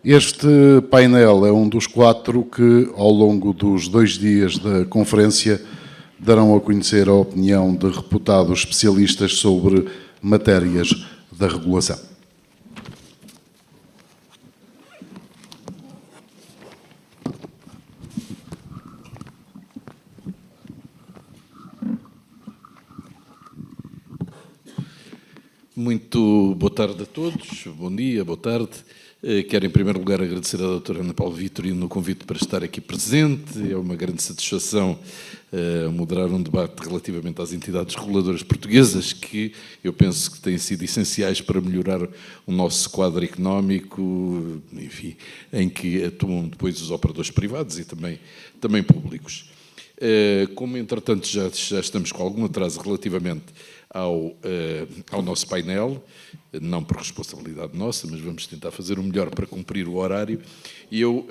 Este painel é um dos 4 que, ao longo dos 2 dias da conferência, darão a conhecer a opinião de reputados especialistas sobre matérias da regulação. Muito boa tarde a todos, bom dia, boa tarde. Quero, em primeiro lugar, agradecer à doutora Ana Paula Vitorino o convite para estar aqui presente. É uma grande satisfação moderar um debate relativamente às entidades reguladoras portuguesas, que eu penso que têm sido essenciais para melhorar o nosso quadro económico, enfim, em que atuam depois os operadores privados e também públicos. Como, entretanto, já estamos com algum atraso relativamente ao nosso painel, não por responsabilidade nossa, mas vamos tentar fazer o melhor para cumprir o horário. E eu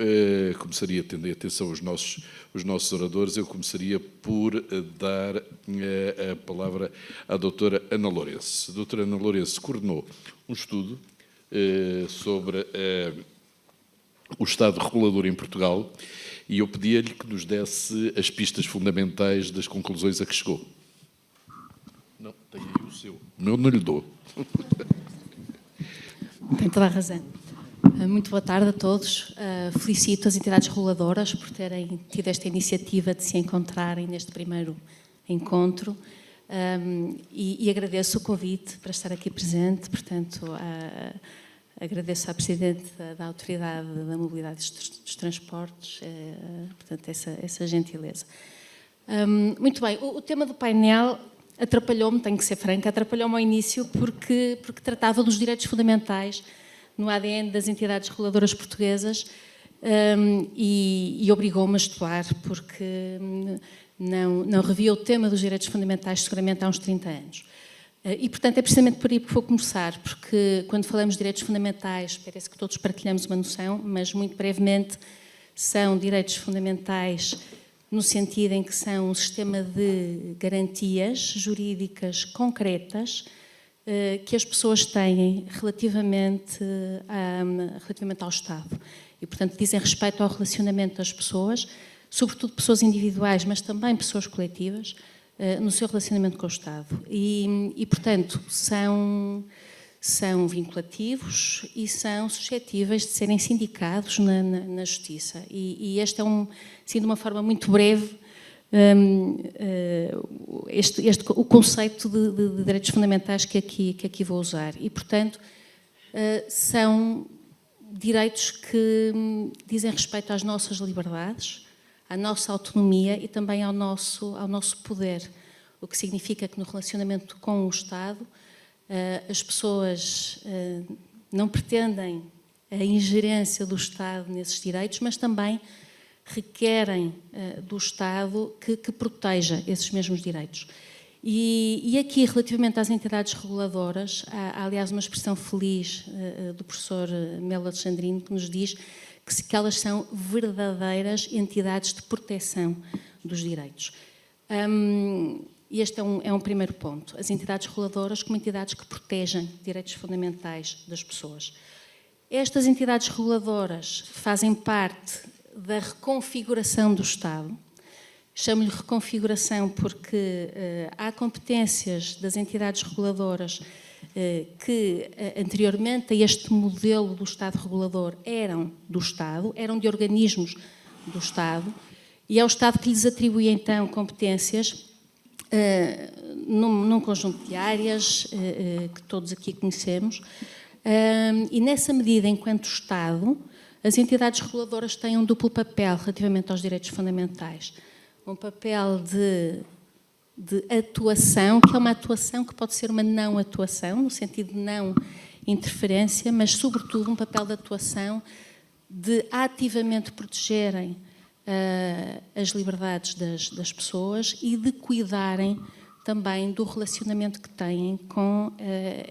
começaria, tendo em atenção os nossos oradores, eu começaria por dar a palavra à doutora Ana Lourenço. A doutora Ana Lourenço coordenou um estudo sobre o Estado regulador em Portugal, e eu pedia-lhe que nos desse as pistas fundamentais das conclusões a que chegou. Não, tem aí o seu. O meu não lhe dou. Tem toda a razão. Muito boa tarde a todos. Felicito as entidades reguladoras por terem tido esta iniciativa de se encontrarem neste primeiro encontro e agradeço o convite para estar aqui presente. Portanto, agradeço à Presidente da Autoridade da Mobilidade e dos Transportes, portanto, essa gentileza. Muito bem, o tema do painel atrapalhou-me, tenho que ser franca, atrapalhou-me ao início porque tratava dos direitos fundamentais no ADN das entidades reguladoras portuguesas e obrigou-me a estudar porque não revia o tema dos direitos fundamentais seguramente há uns 30 anos. E, portanto, é precisamente por aí que vou começar, porque quando falamos de direitos fundamentais, parece que todos partilhamos uma noção, mas muito brevemente são direitos fundamentais no sentido em que são um sistema de garantias jurídicas concretas que as pessoas têm relativamente ao Estado. E, portanto, dizem respeito ao relacionamento das pessoas, sobretudo pessoas individuais, mas também pessoas coletivas, no seu relacionamento com o Estado. E portanto, são vinculativos e são suscetíveis de serem sindicados na Justiça. E este é, assim, de uma forma muito breve, o conceito de direitos fundamentais que aqui vou usar. E, portanto, são direitos que dizem respeito às nossas liberdades, à nossa autonomia e também ao nosso poder, o que significa que no relacionamento com o Estado as pessoas não pretendem a ingerência do Estado nesses direitos, mas também requerem do Estado que proteja esses mesmos direitos. E aqui, relativamente às entidades reguladoras, há aliás uma expressão feliz do professor Melo Alexandrino que nos diz que elas são verdadeiras entidades de proteção dos direitos. E este é um primeiro ponto. As entidades reguladoras como entidades que protegem direitos fundamentais das pessoas. Estas entidades reguladoras fazem parte da reconfiguração do Estado. Chamo-lhe reconfiguração porque há competências das entidades reguladoras que anteriormente a este modelo do Estado regulador eram do Estado, eram de organismos do Estado, e é o Estado que lhes atribui então competências num conjunto de áreas que todos aqui conhecemos, e nessa medida, enquanto Estado, as entidades reguladoras têm um duplo papel relativamente aos direitos fundamentais. Um papel de atuação, que é uma atuação que pode ser uma não atuação, no sentido de não interferência, mas, sobretudo, um papel de atuação de ativamente protegerem as liberdades das pessoas e de cuidarem também do relacionamento que têm com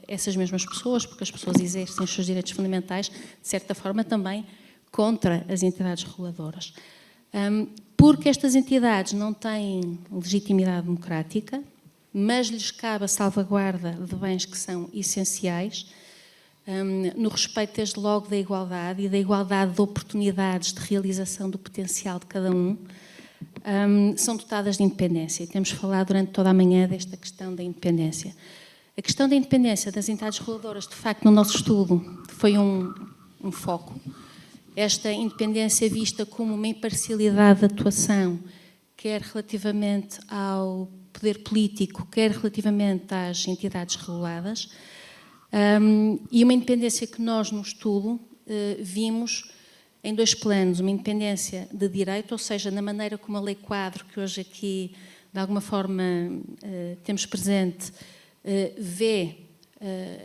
essas mesmas pessoas, porque as pessoas exercem os seus direitos fundamentais, de certa forma, também contra as entidades reguladoras. Porque estas entidades não têm legitimidade democrática, mas lhes cabe a salvaguarda de bens que são essenciais, no respeito desde logo da igualdade e da igualdade de oportunidades de realização do potencial de cada um, são dotadas de independência. E temos falado durante toda a manhã desta questão da independência. A questão da independência das entidades reguladoras, de facto, no nosso estudo, foi um foco. Esta independência vista como uma imparcialidade de atuação, quer relativamente ao poder político, quer relativamente às entidades reguladas, e uma independência que nós, no estudo, vimos em dois planos. Uma independência de direito, ou seja, na maneira como a lei quadro, que hoje aqui, de alguma forma, temos presente, vê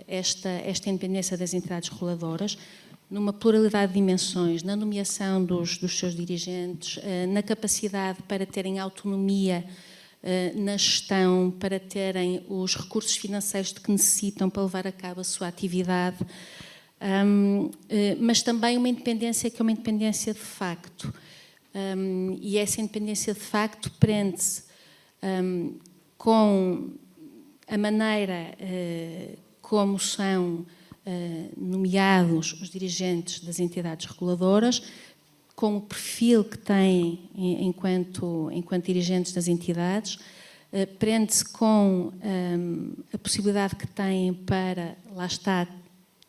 esta independência das entidades reguladoras, numa pluralidade de dimensões, na nomeação dos seus dirigentes, na capacidade para terem autonomia na gestão, para terem os recursos financeiros de que necessitam para levar a cabo a sua atividade, mas também uma independência que é uma independência de facto. E essa independência de facto prende-se com a maneira como são nomeados os dirigentes das entidades reguladoras, com o perfil que têm enquanto dirigentes das entidades, prende-se com a possibilidade que têm para, lá está,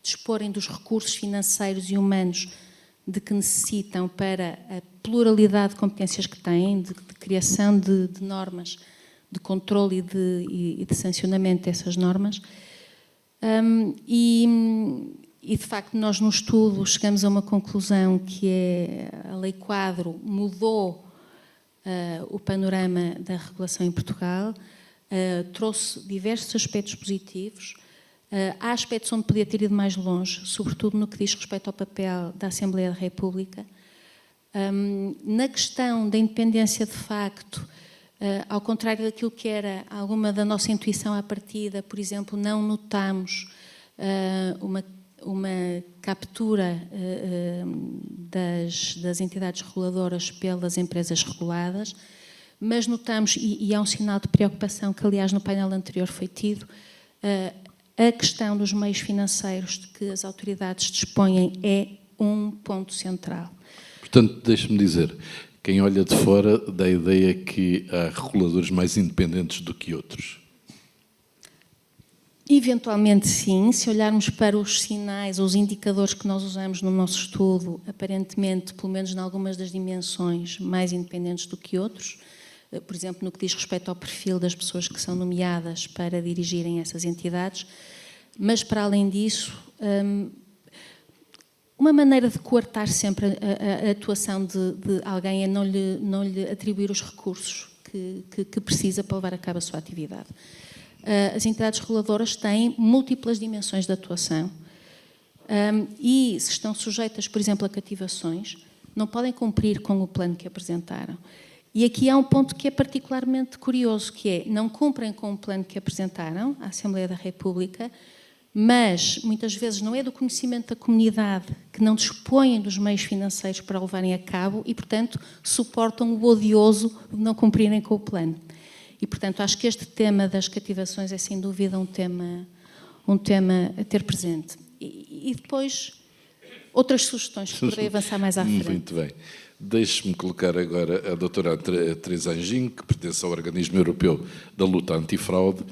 disporem dos recursos financeiros e humanos de que necessitam para a pluralidade de competências que têm, de criação de normas, de controle e de sancionamento dessas normas. E, de facto, nós no estudo chegamos a uma conclusão que é a Lei Quadro mudou o panorama da regulação em Portugal, trouxe diversos aspectos positivos. Há aspectos onde podia ter ido mais longe, sobretudo no que diz respeito ao papel da Assembleia da República. Na questão da independência de facto, ao contrário daquilo que era alguma da nossa intuição à partida, por exemplo, não notamos uma captura das entidades reguladoras pelas empresas reguladas, mas notamos, e há um sinal de preocupação que, aliás, no painel anterior foi tido, a questão dos meios financeiros de que as autoridades dispõem é um ponto central. Portanto, deixe-me dizer, quem olha de fora dá a ideia que há reguladores mais independentes do que outros. Eventualmente sim, se olharmos para os sinais ou os indicadores que nós usamos no nosso estudo, aparentemente, pelo menos em algumas das dimensões, mais independentes do que outros, por exemplo, no que diz respeito ao perfil das pessoas que são nomeadas para dirigirem essas entidades, mas para além disso, uma maneira de coartar sempre a atuação de alguém é não lhe atribuir os recursos que precisa para levar a cabo a sua atividade. As entidades reguladoras têm múltiplas dimensões de atuação e, se estão sujeitas, por exemplo, a cativações, não podem cumprir com o plano que apresentaram. E aqui há um ponto que é particularmente curioso, que é, não cumprem com o plano que apresentaram à Assembleia da República, mas, muitas vezes, não é do conhecimento da comunidade que não dispõem dos meios financeiros para o levarem a cabo e, portanto, suportam o odioso de não cumprirem com o plano. E, portanto, acho que este tema das cativações é, sem dúvida, um tema a ter presente. E depois, outras sugestões que poderei avançar mais à frente. Muito bem. Deixe-me colocar agora a doutora Teresa Anjinho, que pertence ao Organismo Europeu da Luta Antifraude,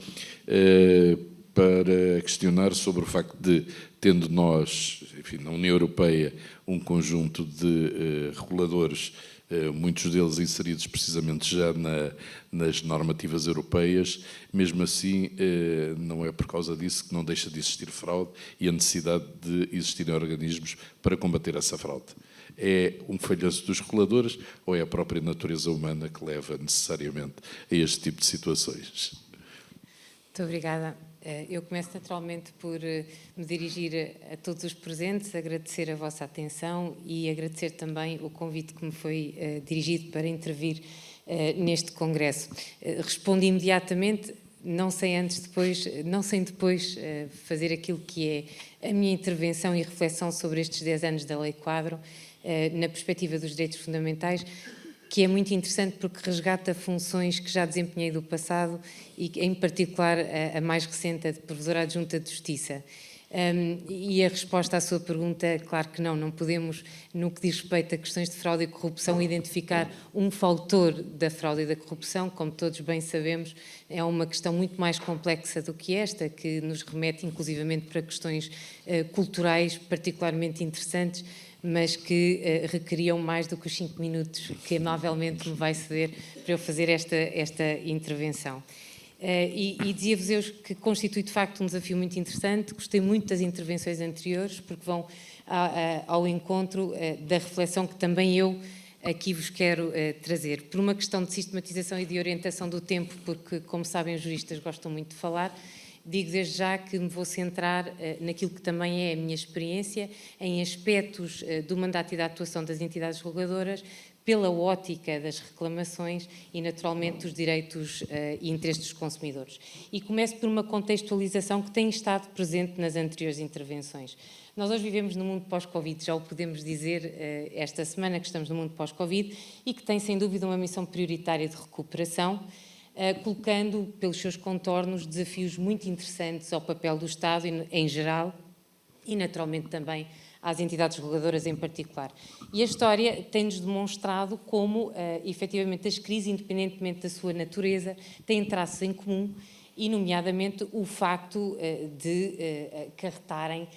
para questionar sobre o facto de, tendo nós, enfim, na União Europeia, um conjunto de reguladores, muitos deles inseridos precisamente já nas normativas europeias, mesmo assim não é por causa disso que não deixa de existir fraude e a necessidade de existirem organismos para combater essa fraude. É um falhanço dos reguladores ou é a própria natureza humana que leva necessariamente a este tipo de situações? Muito obrigada. Eu começo naturalmente por me dirigir a todos os presentes, agradecer a vossa atenção e agradecer também o convite que me foi dirigido para intervir neste congresso. Respondo imediatamente, não sem depois fazer aquilo que é a minha intervenção e reflexão sobre estes 10 anos da Lei Quadro, na perspectiva dos direitos fundamentais, que é muito interessante porque resgata funções que já desempenhei do passado e, em particular, a mais recente, a de Provedora Adjunta de Justiça. E a resposta à sua pergunta, claro que não podemos, no que diz respeito a questões de fraude e corrupção, identificar um fator da fraude e da corrupção. Como todos bem sabemos, é uma questão muito mais complexa do que esta, que nos remete inclusivamente para questões culturais particularmente interessantes, mas que requeriam mais do que os 5 minutos que amavelmente me vai ceder para eu fazer esta intervenção. E dizia-vos eu que constitui de facto um desafio muito interessante. Gostei muito das intervenções anteriores, porque vão ao encontro da reflexão que também eu aqui vos quero trazer. Por uma questão de sistematização e de orientação do tempo, porque, como sabem, os juristas gostam muito de falar, digo desde já que me vou centrar naquilo que também é a minha experiência, em aspectos do mandato e da atuação das entidades reguladoras, pela ótica das reclamações e, naturalmente, dos direitos e interesses dos consumidores. E começo por uma contextualização que tem estado presente nas anteriores intervenções. Nós hoje vivemos no mundo pós-Covid, já o podemos dizer esta semana que estamos no mundo pós-Covid, e que tem, sem dúvida, uma missão prioritária de recuperação, colocando, pelos seus contornos, desafios muito interessantes ao papel do Estado em geral e, naturalmente, também às entidades reguladoras em particular. E a história tem-nos demonstrado como, efetivamente, as crises, independentemente da sua natureza, têm traços em comum e, nomeadamente, o facto de acarretarem,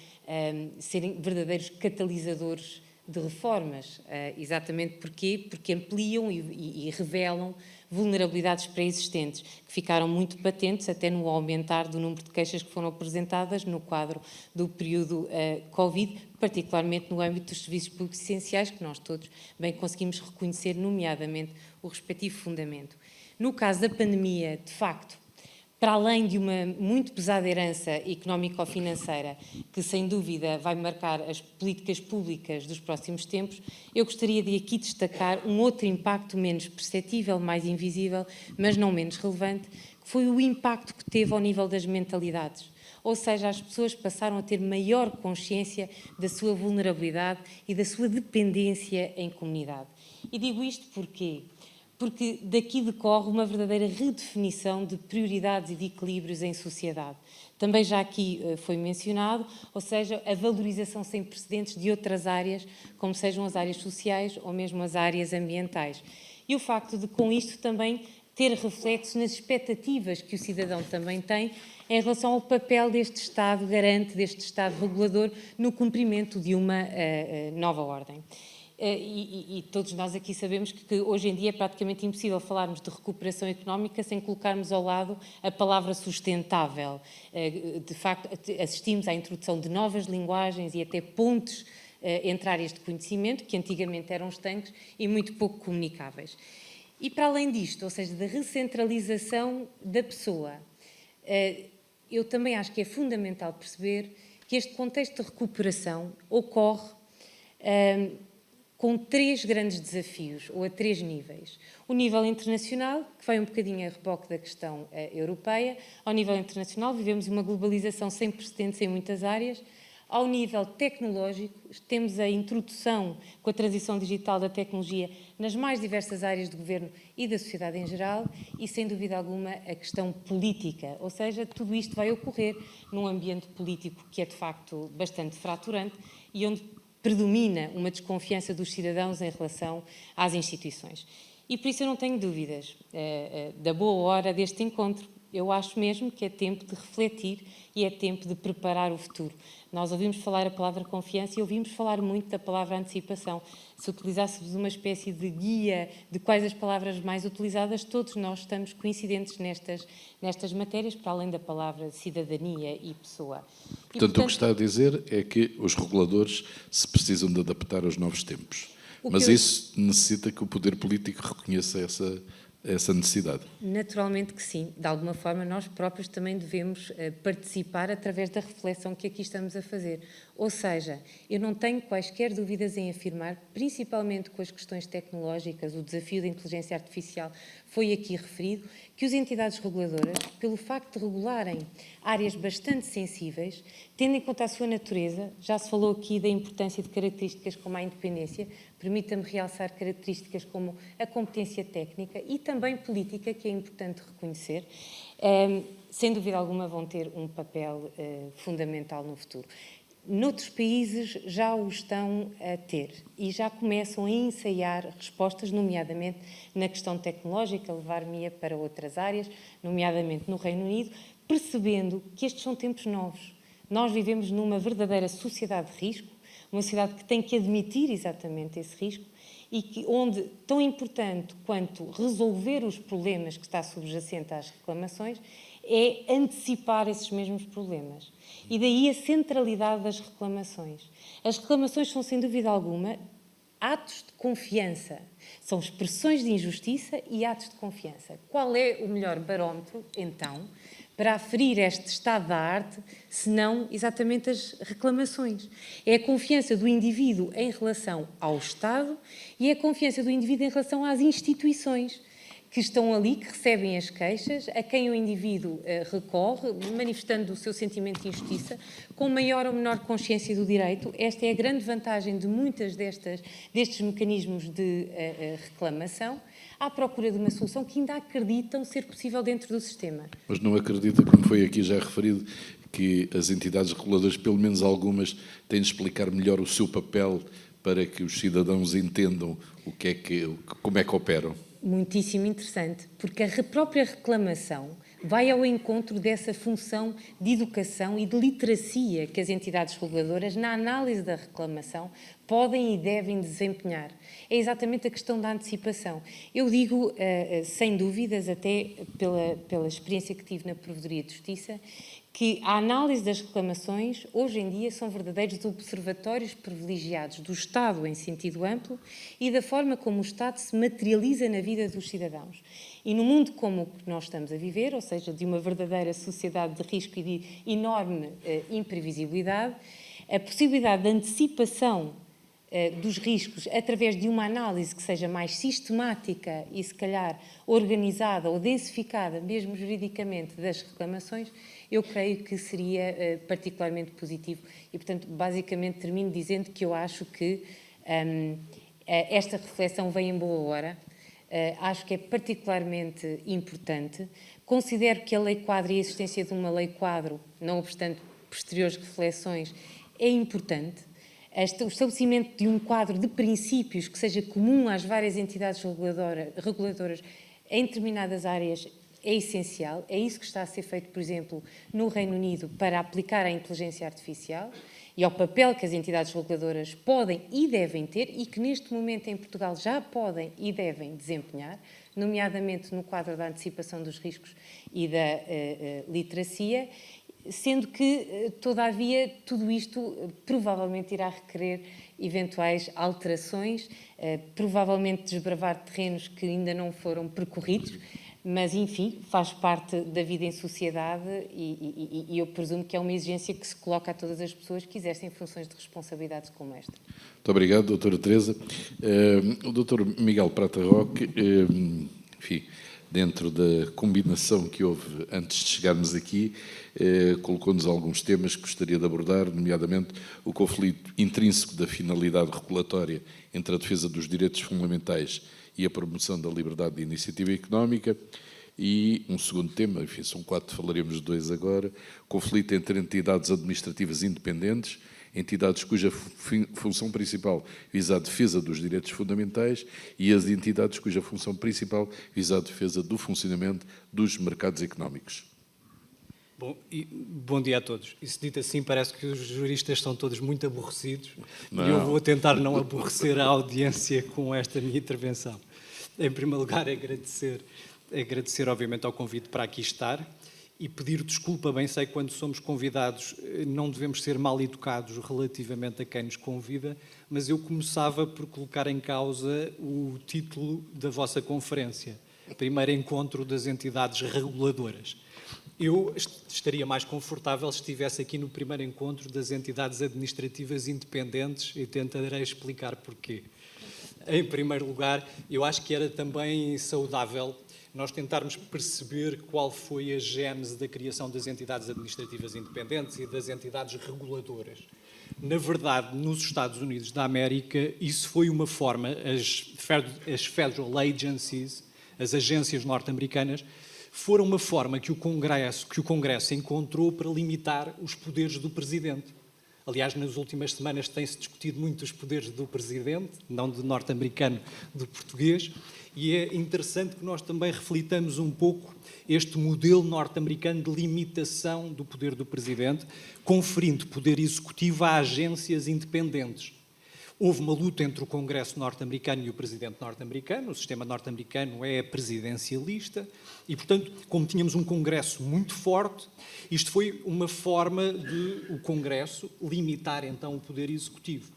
serem verdadeiros catalisadores de reformas. Exatamente porquê? Porque ampliam e revelam vulnerabilidades pré-existentes, que ficaram muito patentes até no aumentar do número de queixas que foram apresentadas no quadro do período Covid, particularmente no âmbito dos serviços públicos essenciais, que nós todos bem conseguimos reconhecer, nomeadamente, o respectivo fundamento. No caso da pandemia, de facto, para além de uma muito pesada herança económico-financeira, que sem dúvida vai marcar as políticas públicas dos próximos tempos, eu gostaria de aqui destacar um outro impacto menos perceptível, mais invisível, mas não menos relevante, que foi o impacto que teve ao nível das mentalidades. Ou seja, as pessoas passaram a ter maior consciência da sua vulnerabilidade e da sua dependência em comunidade. E digo isto porquê? Porque daqui decorre uma verdadeira redefinição de prioridades e de equilíbrios em sociedade. Também já aqui foi mencionado, ou seja, a valorização sem precedentes de outras áreas, como sejam as áreas sociais ou mesmo as áreas ambientais. E o facto de, com isto, também ter reflexo nas expectativas que o cidadão também tem em relação ao papel deste Estado garante, deste Estado regulador, no cumprimento de uma nova ordem. E todos nós aqui sabemos que hoje em dia é praticamente impossível falarmos de recuperação económica sem colocarmos ao lado a palavra sustentável. De facto, assistimos à introdução de novas linguagens e até pontes entre áreas de conhecimento que antigamente eram estanques e muito pouco comunicáveis. E para além disto, ou seja, da recentralização da pessoa, eu também acho que é fundamental perceber que este contexto de recuperação ocorre com 3 grandes desafios, ou a 3 níveis. O nível internacional, que vai um bocadinho a reboque da questão europeia. Ao nível internacional, vivemos uma globalização sem precedentes em muitas áreas. Ao nível tecnológico, temos a introdução, com a transição digital da tecnologia, nas mais diversas áreas do governo e da sociedade em geral, e, sem dúvida alguma, a questão política. Ou seja, tudo isto vai ocorrer num ambiente político que é, de facto, bastante fraturante e onde predomina uma desconfiança dos cidadãos em relação às instituições. E por isso eu não tenho dúvidas da boa hora deste encontro. Eu acho mesmo que é tempo de refletir e é tempo de preparar o futuro. Nós ouvimos falar a palavra confiança e ouvimos falar muito da palavra antecipação. Se utilizássemos uma espécie de guia de quais as palavras mais utilizadas, todos nós estamos coincidentes nestas matérias, para além da palavra cidadania e pessoa. Portanto, o que está a dizer é que os reguladores se precisam de adaptar aos novos tempos. Mas isso necessita que o poder político reconheça essa necessidade. Naturalmente que sim. De alguma forma, nós próprios também devemos participar através da reflexão que aqui estamos a fazer. Ou seja, eu não tenho quaisquer dúvidas em afirmar, principalmente com as questões tecnológicas, o desafio da inteligência artificial foi aqui referido, que as entidades reguladoras, pelo facto de regularem áreas bastante sensíveis, tendo em conta a sua natureza, já se falou aqui da importância de características como a independência, permita-me realçar características como a competência técnica e também política, que é importante reconhecer, sem dúvida alguma vão ter um papel fundamental no futuro. Noutros países já o estão a ter e já começam a ensaiar respostas, nomeadamente na questão tecnológica, levar-me-ia para outras áreas, nomeadamente no Reino Unido, percebendo que estes são tempos novos. Nós vivemos numa verdadeira sociedade de risco, uma sociedade que tem que admitir exatamente esse risco e que, onde tão importante quanto resolver os problemas que está subjacente às reclamações é antecipar esses mesmos problemas. E daí a centralidade das reclamações. As reclamações são, sem dúvida alguma, atos de confiança. São expressões de injustiça e atos de confiança. Qual é o melhor barómetro, então, para aferir este estado da arte, senão exatamente as reclamações? É a confiança do indivíduo em relação ao Estado e é a confiança do indivíduo em relação às instituições que estão ali, que recebem as queixas, a quem o indivíduo recorre, manifestando o seu sentimento de injustiça, com maior ou menor consciência do direito. Esta é a grande vantagem de muitas destes mecanismos de reclamação, à procura de uma solução que ainda acreditam ser possível dentro do sistema. Mas não acredita, como foi aqui já referido, que as entidades reguladoras, pelo menos algumas, têm de explicar melhor o seu papel para que os cidadãos entendam como é que operam? Muitíssimo interessante, porque a própria reclamação vai ao encontro dessa função de educação e de literacia que as entidades reguladoras, na análise da reclamação, podem e devem desempenhar. É exatamente a questão da antecipação. Eu digo, sem dúvidas, até pela experiência que tive na Provedoria de Justiça, que a análise das reclamações, hoje em dia, são verdadeiros observatórios privilegiados do Estado em sentido amplo e da forma como o Estado se materializa na vida dos cidadãos. E no mundo como o que nós estamos a viver, ou seja, de uma verdadeira sociedade de risco e de enorme imprevisibilidade, a possibilidade de antecipação dos riscos através de uma análise que seja mais sistemática e, se calhar, organizada ou densificada, mesmo juridicamente, das reclamações, eu creio que seria particularmente positivo. E, portanto, basicamente termino dizendo que eu acho que esta reflexão vem em boa hora. Acho que é particularmente importante. Considero que a lei-quadro e a existência de uma lei-quadro, não obstante posteriores reflexões, é importante. O estabelecimento de um quadro de princípios que seja comum às várias entidades reguladoras em determinadas áreas é essencial. É isso que está a ser feito, por exemplo, no Reino Unido para aplicar a inteligência artificial e ao papel que as entidades reguladoras podem e devem ter e que neste momento em Portugal já podem e devem desempenhar, nomeadamente no quadro da antecipação dos riscos e da literacia, sendo que, todavia, tudo isto provavelmente irá requerer eventuais alterações, provavelmente desbravar terrenos que ainda não foram percorridos, mas, enfim, faz parte da vida em sociedade e eu presumo que é uma exigência que se coloca a todas as pessoas que exercem funções de responsabilidade como esta. Muito obrigado, doutora Teresa. O doutor Miguel Prata Roque, enfim, dentro da combinação que houve antes de chegarmos aqui, colocou-nos alguns temas que gostaria de abordar, nomeadamente o conflito intrínseco da finalidade regulatória entre a defesa dos direitos fundamentais e a promoção da liberdade de iniciativa económica. E um segundo tema, enfim, são 4, falaremos de 2 agora, conflito entre entidades administrativas independentes, entidades cuja função principal visa a defesa dos direitos fundamentais e as entidades cuja função principal visa a defesa do funcionamento dos mercados económicos. Bom dia a todos. Isso dito assim, parece que os juristas são todos muito aborrecidos Não. e eu vou tentar não aborrecer a audiência com esta minha intervenção. Em primeiro lugar, agradecer obviamente ao convite para aqui estar e pedir desculpa. Bem sei que quando somos convidados não devemos ser mal educados relativamente a quem nos convida, mas eu começava por colocar em causa o título da vossa conferência, Primeiro Encontro das Entidades Reguladoras. Eu estaria mais confortável se estivesse aqui no primeiro encontro das entidades administrativas independentes e tentarei explicar porquê. Em primeiro lugar, eu acho que era também saudável nós tentarmos perceber qual foi a gênese da criação das entidades administrativas independentes e das entidades reguladoras. Na verdade, nos Estados Unidos da América, isso foi uma forma, as Federal Agencies, as agências norte-americanas, foram uma forma que o Congresso encontrou para limitar os poderes do Presidente. Aliás, nas últimas semanas tem-se discutido muito os poderes do Presidente, não do norte-americano, do português, e é interessante que nós também reflitamos um pouco este modelo norte-americano de limitação do poder do Presidente, conferindo poder executivo a agências independentes. Houve uma luta entre o Congresso norte-americano e o Presidente norte-americano. O sistema norte-americano é presidencialista e, portanto, como tínhamos um Congresso muito forte, isto foi uma forma de o Congresso limitar, então, o poder executivo.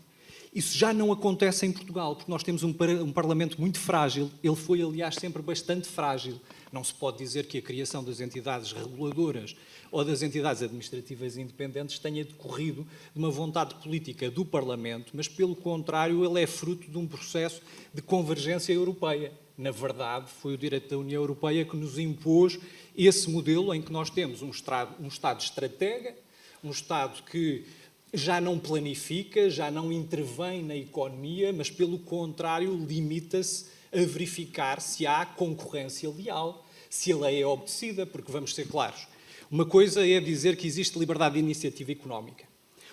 Isso já não acontece em Portugal, porque nós temos um Parlamento muito frágil. Ele foi, aliás, sempre bastante frágil. Não se pode dizer que a criação das entidades reguladoras ou das entidades administrativas independentes tenha decorrido de uma vontade política do Parlamento, mas, pelo contrário, ele é fruto de um processo de convergência europeia. Na verdade, foi o direito da União Europeia que nos impôs esse modelo em que nós temos um Estado estratega, um Estado que já não planifica, já não intervém na economia, mas, pelo contrário, limita-se a verificar se há concorrência leal, se a lei é obedecida, porque, vamos ser claros, uma coisa é dizer que existe liberdade de iniciativa económica.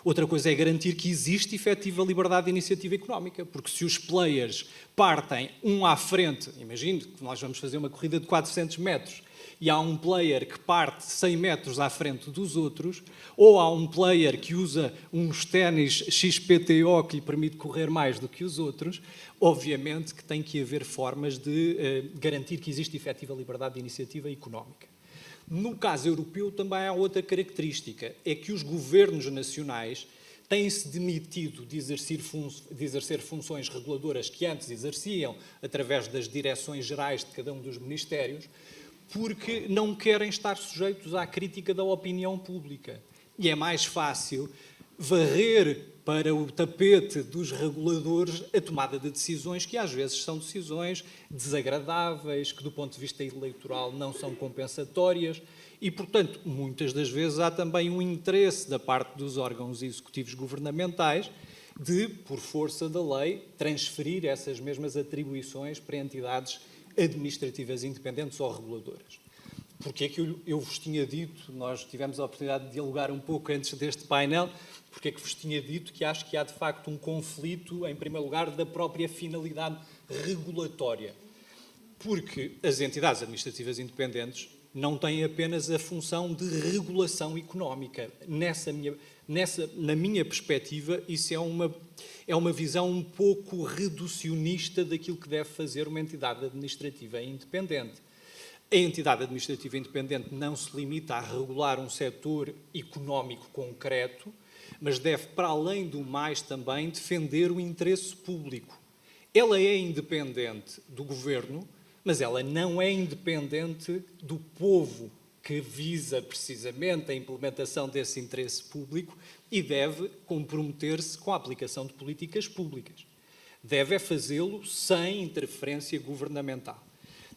Outra coisa é garantir que existe efetiva liberdade de iniciativa económica, porque se os players partem um à frente, imagine que nós vamos fazer uma corrida de 400 metros, e há um player que parte 100 metros à frente dos outros, ou há um player que usa uns ténis XPTO que lhe permite correr mais do que os outros, obviamente que tem que haver formas de garantir que existe efetiva liberdade de iniciativa económica. No caso europeu também há outra característica, é que os governos nacionais têm-se demitido de exercer funções reguladoras que antes exerciam através das direções gerais de cada um dos ministérios, porque não querem estar sujeitos à crítica da opinião pública. E é mais fácil varrer para o tapete dos reguladores a tomada de decisões que às vezes são decisões desagradáveis, que do ponto de vista eleitoral não são compensatórias e, portanto, muitas das vezes há também um interesse da parte dos órgãos executivos governamentais de, por força da lei, transferir essas mesmas atribuições para entidades administrativas independentes ou reguladoras. Porque é que eu vos tinha dito, nós tivemos a oportunidade de dialogar um pouco antes deste painel, porque é que vos tinha dito que acho que há de facto um conflito, em primeiro lugar, da própria finalidade regulatória. Porque as entidades administrativas independentes não têm apenas a função de regulação económica. Na minha perspectiva, isso é uma visão um pouco reducionista daquilo que deve fazer uma entidade administrativa independente. A entidade administrativa independente não se limita a regular um setor económico concreto, mas deve, para além do mais, também defender o interesse público. Ela é independente do governo, mas ela não é independente do povo, que visa precisamente a implementação desse interesse público e deve comprometer-se com a aplicação de políticas públicas. Deve fazê-lo sem interferência governamental.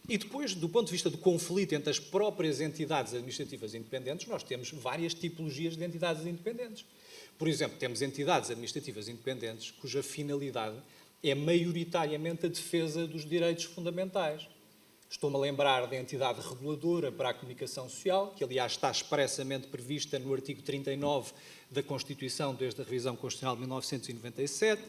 E depois, do ponto de vista do conflito entre as próprias entidades administrativas independentes, nós temos várias tipologias de entidades independentes. Por exemplo, temos entidades administrativas independentes cuja finalidade é maioritariamente a defesa dos direitos fundamentais. Estou-me a lembrar da entidade reguladora para a comunicação social, que aliás está expressamente prevista no artigo 39 da Constituição, desde a revisão constitucional de 1997.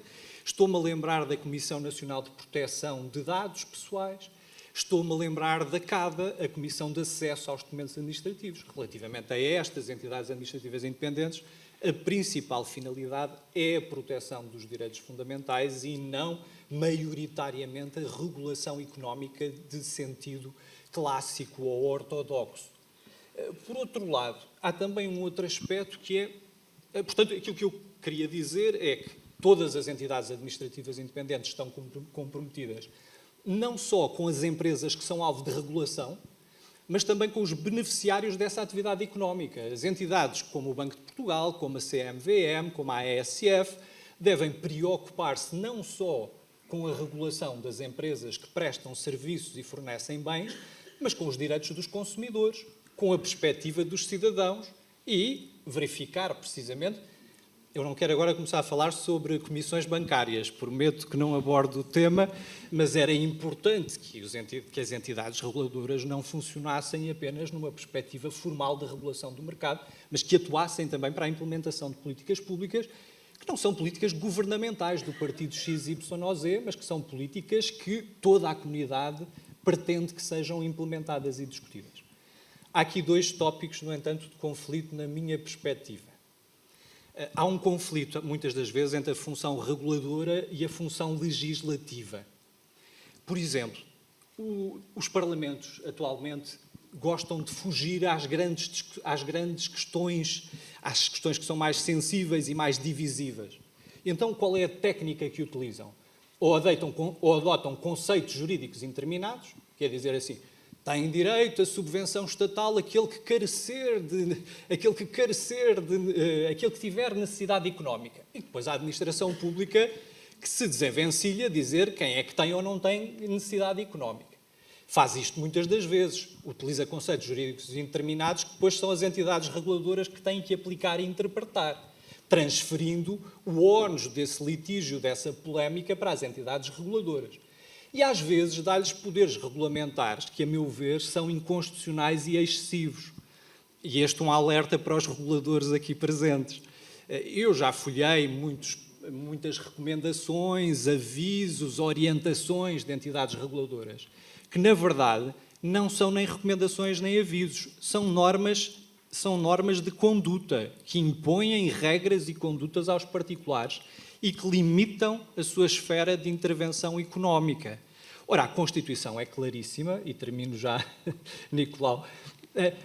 Estou-me a lembrar da Comissão Nacional de Proteção de Dados Pessoais. Estou-me a lembrar da CADA, a Comissão de Acesso aos Documentos Administrativos. Relativamente a estas entidades administrativas independentes, a principal finalidade é a proteção dos direitos fundamentais e não, maioritariamente, a regulação económica de sentido clássico ou ortodoxo. Por outro lado, há também um outro aspecto que é... Portanto, aquilo que eu queria dizer é que todas as entidades administrativas independentes estão comprometidas não só com as empresas que são alvo de regulação, mas também com os beneficiários dessa atividade económica. As entidades como o Banco de Portugal, como a CMVM, como a AESF, devem preocupar-se não só com a regulação das empresas que prestam serviços e fornecem bens, mas com os direitos dos consumidores, com a perspectiva dos cidadãos e verificar precisamente Eu não quero agora começar a falar sobre comissões bancárias, prometo que não abordo o tema, mas era importante que as entidades reguladoras não funcionassem apenas numa perspectiva formal de regulação do mercado, mas que atuassem também para a implementação de políticas públicas, que não são políticas governamentais do partido XYZ, mas que são políticas que toda a comunidade pretende que sejam implementadas e discutidas. Há aqui dois tópicos, no entanto, de conflito na minha perspectiva. Há um conflito, muitas das vezes, entre a função reguladora e a função legislativa. Por exemplo, os parlamentos, atualmente, gostam de fugir às grandes questões, às questões que são mais sensíveis e mais divisivas. Então, qual é a técnica que utilizam? Ou adotam conceitos jurídicos indeterminados, quer dizer assim, tem direito à subvenção estatal aquele que tiver necessidade económica. E depois a administração pública que se desenvencilha dizer quem é que tem ou não tem necessidade económica. Faz isto muitas das vezes, utiliza conceitos jurídicos indeterminados que depois são as entidades reguladoras que têm que aplicar e interpretar, transferindo o ónus desse litígio, dessa polémica, para as entidades reguladoras. E às vezes dá-lhes poderes regulamentares que, a meu ver, são inconstitucionais e excessivos. E este é um alerta para os reguladores aqui presentes. Eu já folhei muitas recomendações, avisos, orientações de entidades reguladoras, que, na verdade, não são nem recomendações nem avisos, são normas de conduta, que impõem regras e condutas aos particulares e que limitam a sua esfera de intervenção económica. Ora, a Constituição é claríssima, e termino já, Nicolau,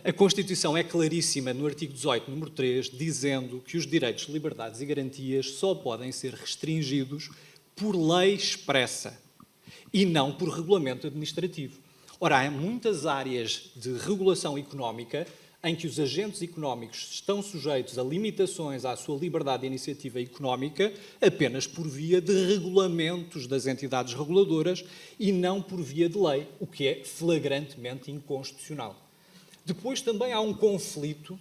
a Constituição é claríssima no artigo 18, número 3, dizendo que os direitos, liberdades e garantias só podem ser restringidos por lei expressa e não por regulamento administrativo. Ora, há muitas áreas de regulação económica em que os agentes económicos estão sujeitos a limitações à sua liberdade de iniciativa económica apenas por via de regulamentos das entidades reguladoras e não por via de lei, o que é flagrantemente inconstitucional. Depois também há um conflito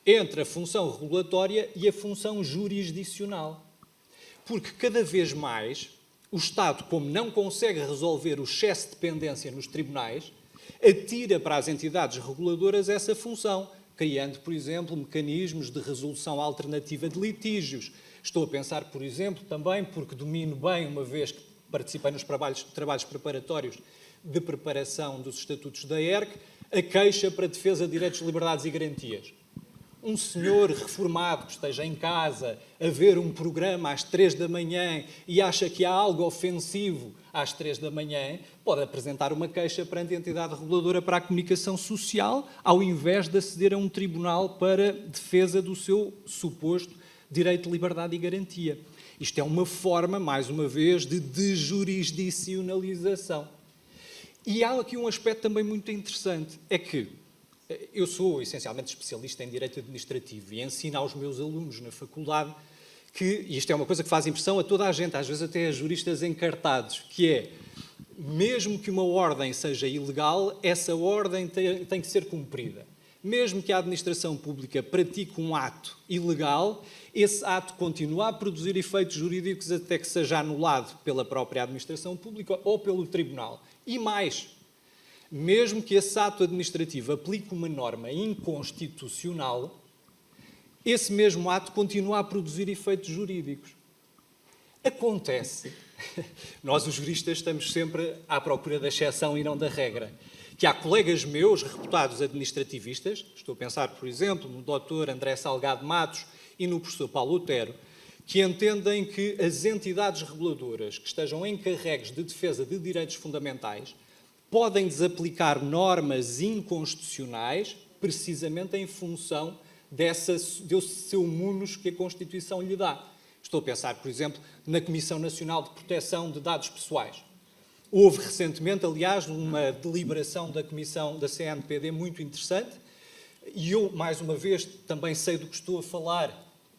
entre a função regulatória e a função jurisdicional, porque cada vez mais o Estado, como não consegue resolver o excesso de dependência nos tribunais, atira para as entidades reguladoras essa função, criando, por exemplo, mecanismos de resolução alternativa de litígios. Estou a pensar, por exemplo, também, porque domino bem, uma vez que participei nos trabalhos preparatórios de preparação dos estatutos da ERC, a queixa para defesa de direitos, liberdades e garantias. Um senhor reformado que esteja em casa a ver um programa às 3 da manhã e acha que há algo ofensivo às 3 da manhã, pode apresentar uma queixa perante a entidade reguladora para a comunicação social, ao invés de aceder a um tribunal para defesa do seu suposto direito de liberdade e garantia. Isto é uma forma, mais uma vez, de desjurisdicionalização. E há aqui um aspecto também muito interessante, é que eu sou essencialmente especialista em direito administrativo e ensino aos meus alunos na faculdade que, e isto é uma coisa que faz impressão a toda a gente, às vezes até a juristas encartados, que é, mesmo que uma ordem seja ilegal, essa ordem tem que ser cumprida. Mesmo que a administração pública pratique um ato ilegal, esse ato continua a produzir efeitos jurídicos até que seja anulado pela própria administração pública ou pelo tribunal. E mais, mesmo que esse ato administrativo aplique uma norma inconstitucional, esse mesmo ato continua a produzir efeitos jurídicos. Acontece, nós os juristas estamos sempre à procura da exceção e não da regra, que há colegas meus, reputados administrativistas, estou a pensar, por exemplo, no Dr. André Salgado Matos e no professor Paulo Otero, que entendem que as entidades reguladoras que estejam encarregues de defesa de direitos fundamentais podem desaplicar normas inconstitucionais precisamente em função desse seu munus que a Constituição lhe dá. Estou a pensar, por exemplo, na Comissão Nacional de Proteção de Dados Pessoais. Houve recentemente, aliás, uma deliberação da Comissão da CNPD muito interessante, e eu, mais uma vez, também sei do que estou a falar.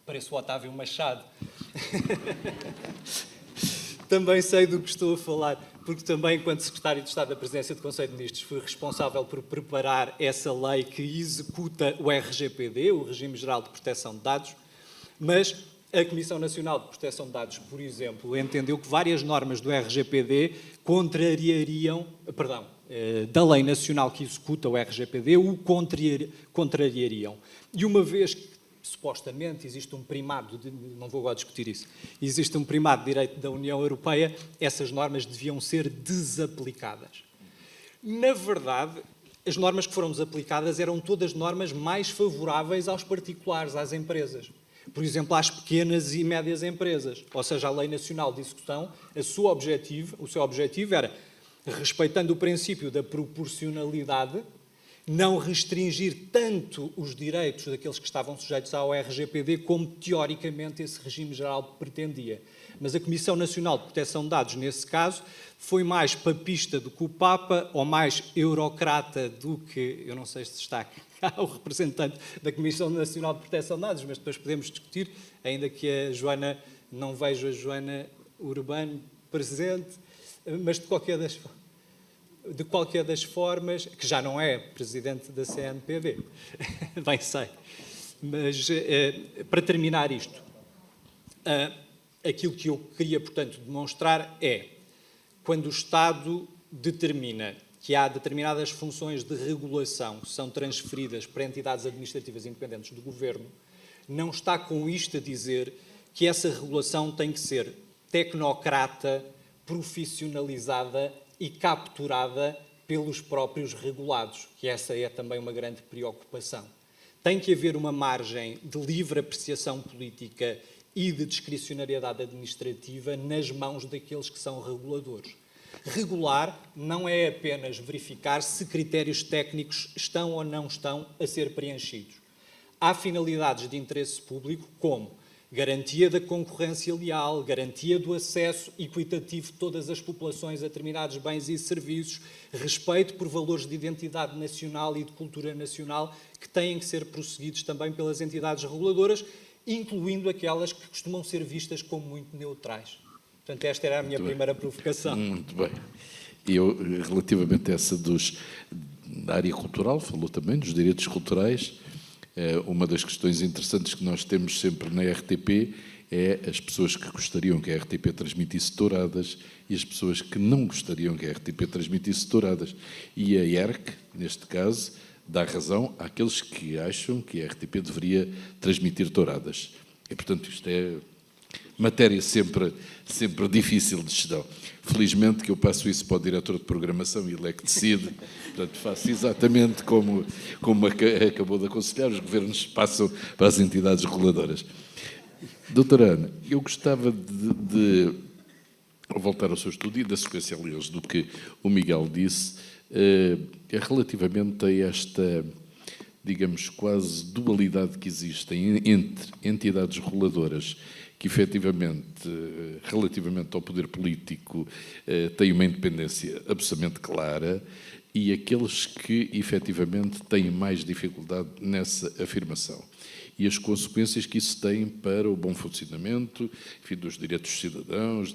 Pareço o Otávio Machado. Também sei do que estou a falar, porque também, enquanto Secretário de Estado da Presidência do Conselho de Ministros, fui responsável por preparar essa lei que executa o RGPD, o Regime Geral de Proteção de Dados, mas A Comissão Nacional de Proteção de Dados, por exemplo, entendeu que várias normas do RGPD da lei nacional que executa o RGPD, o contrariariam. E uma vez que, supostamente, existe um primado, não vou agora discutir isso, existe um primado de direito da União Europeia, essas normas deviam ser desaplicadas. Na verdade, as normas que foram desaplicadas eram todas normas mais favoráveis aos particulares, às empresas. Por exemplo, às pequenas e médias empresas. Ou seja, a Lei Nacional de Execução, o seu objetivo era, respeitando o princípio da proporcionalidade, não restringir tanto os direitos daqueles que estavam sujeitos ao RGPD como, teoricamente, esse regime geral pretendia. Mas a Comissão Nacional de Proteção de Dados, nesse caso, foi mais papista do que o Papa, ou mais eurocrata do que, eu não sei se está cá o representante da Comissão Nacional de Proteção de Dados, mas depois podemos discutir, ainda que a Joana, não vejo a Joana Urbano presente, mas de qualquer das formas, que já não é presidente da CNPD, bem sei. Mas, para terminar isto, aquilo que eu queria, portanto, demonstrar é, quando o Estado determina que há determinadas funções de regulação que são transferidas para entidades administrativas independentes do Governo, não está com isto a dizer que essa regulação tem que ser tecnocrata, profissionalizada e capturada pelos próprios regulados, que essa é também uma grande preocupação. Tem que haver uma margem de livre apreciação política e de discricionariedade administrativa nas mãos daqueles que são reguladores. Regular não é apenas verificar se critérios técnicos estão ou não estão a ser preenchidos. Há finalidades de interesse público como garantia da concorrência leal, garantia do acesso equitativo de todas as populações a determinados bens e serviços, respeito por valores de identidade nacional e de cultura nacional que têm que ser prosseguidos também pelas entidades reguladoras, incluindo aquelas que costumam ser vistas como muito neutrais. Portanto, esta era a minha primeira provocação. Muito bem. E eu, relativamente a essa da área cultural, falou também dos direitos culturais. Uma das questões interessantes que nós temos sempre na RTP é as pessoas que gostariam que a RTP transmitisse touradas e as pessoas que não gostariam que a RTP transmitisse touradas. E a ERC, neste caso, dá razão àqueles que acham que a RTP deveria transmitir touradas. E, portanto, isto é matéria sempre difícil de gestão. Felizmente que eu passo isso para o diretor de programação e ele é que decide. Portanto, faço exatamente como acabou de aconselhar, os governos passam para as entidades reguladoras. Doutora Ana, eu gostava de voltar ao seu estudo e da sequência, aliás, do que o Miguel disse, relativamente a esta, digamos, quase dualidade que existe entre entidades reguladoras que, efetivamente, relativamente ao poder político, têm uma independência absolutamente clara, e aqueles que, efetivamente, têm mais dificuldade nessa afirmação. E as consequências que isso tem para o bom funcionamento, enfim, dos direitos dos cidadãos,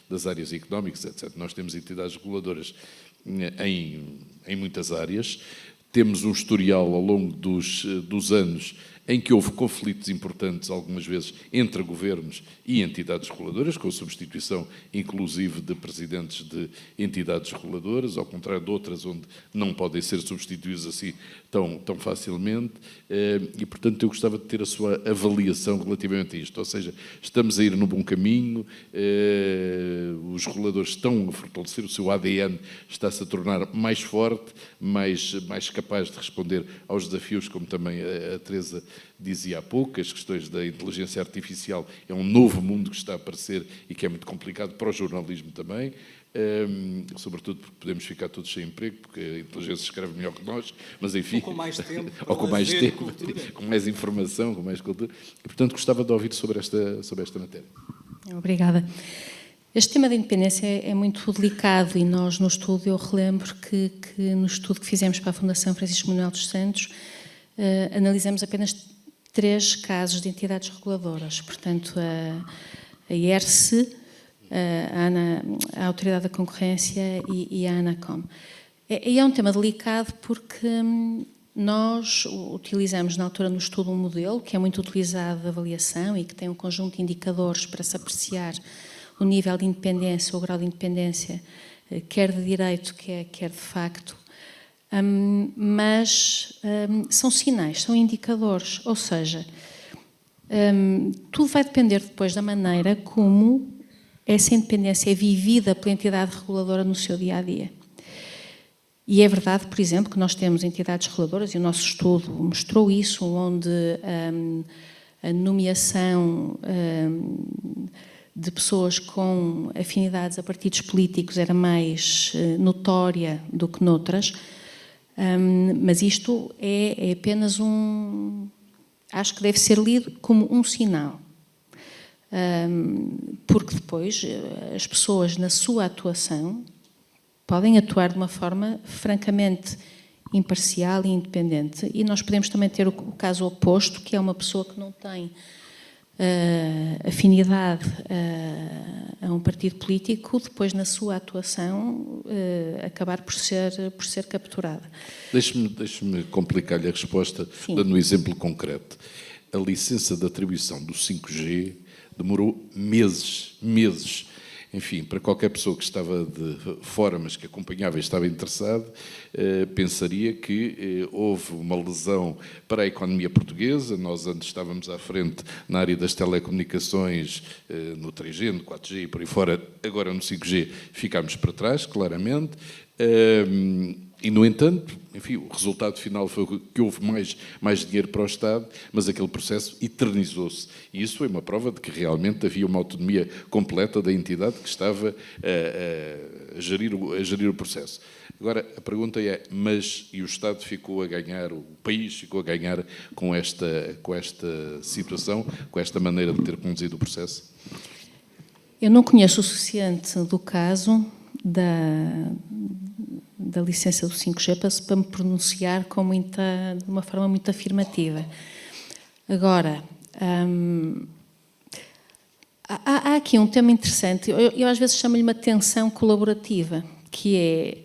das áreas económicas, etc. Nós temos entidades reguladoras em muitas áreas, temos um historial ao longo dos anos em que houve conflitos importantes, algumas vezes, entre governos e entidades reguladoras, com a substituição, inclusive, de presidentes de entidades reguladoras, ao contrário de outras onde não podem ser substituídos assim tão facilmente. E, portanto, eu gostava de ter a sua avaliação relativamente a isto. Ou seja, estamos a ir no bom caminho, os reguladores estão a fortalecer, o seu ADN está-se a tornar mais forte, mais capaz de responder aos desafios, como também a Teresa dizia há pouco, as questões da inteligência artificial é um novo mundo que está a aparecer e que é muito complicado para o jornalismo também, sobretudo porque podemos ficar todos sem emprego, porque a inteligência escreve melhor que nós, mas enfim... Ou com mais tempo. Ou com mais tempo, com mais informação, com mais cultura. E, portanto, gostava de ouvir sobre esta matéria. Obrigada. Este tema da independência é muito delicado e nós, no estudo, eu relembro que no estudo que fizemos para a Fundação Francisco Manuel dos Santos, analisamos apenas 3 casos de entidades reguladoras. Portanto, a ERSE, a Autoridade da Concorrência e a ANACOM. E é um tema delicado porque Nós utilizamos na altura no estudo um modelo que é muito utilizado de avaliação e que tem um conjunto de indicadores para se apreciar o nível de independência, o grau de independência, quer de direito, quer de facto, mas são sinais, são indicadores, ou seja, tudo vai depender depois da maneira como essa independência é vivida pela entidade reguladora no seu dia-a-dia. E é verdade, por exemplo, que nós temos entidades reguladoras, e o nosso estudo mostrou isso, onde a nomeação de pessoas com afinidades a partidos políticos era mais notória do que noutras, mas isto é apenas acho que deve ser lido como um sinal. Porque depois as pessoas, na sua atuação, podem atuar de uma forma francamente imparcial e independente. E nós podemos também ter o caso oposto, que é uma pessoa que não tem afinidade a um partido político, depois na sua atuação acabar por ser capturada. Deixe-me complicar-lhe a resposta, Sim. dando um exemplo concreto. A licença de atribuição do 5G demorou meses. Enfim, para qualquer pessoa que estava de fora, mas que acompanhava e estava interessado, pensaria que houve uma lesão para a economia portuguesa. Nós antes estávamos à frente na área das telecomunicações, no 3G, no 4G e por aí fora. Agora no 5G ficámos para trás, claramente. E, no entanto, enfim, o resultado final foi que houve mais dinheiro para o Estado, mas aquele processo eternizou-se. E isso foi uma prova de que realmente havia uma autonomia completa da entidade que estava a gerir o processo. Agora, a pergunta é, mas e o Estado ficou a ganhar, o país ficou a ganhar com esta situação, com esta maneira de ter conduzido o processo? Eu não conheço o suficiente do caso da licença do 5G para me pronunciar de uma forma muito afirmativa. Agora, há aqui um tema interessante, eu às vezes chamo-lhe uma tensão colaborativa, que é,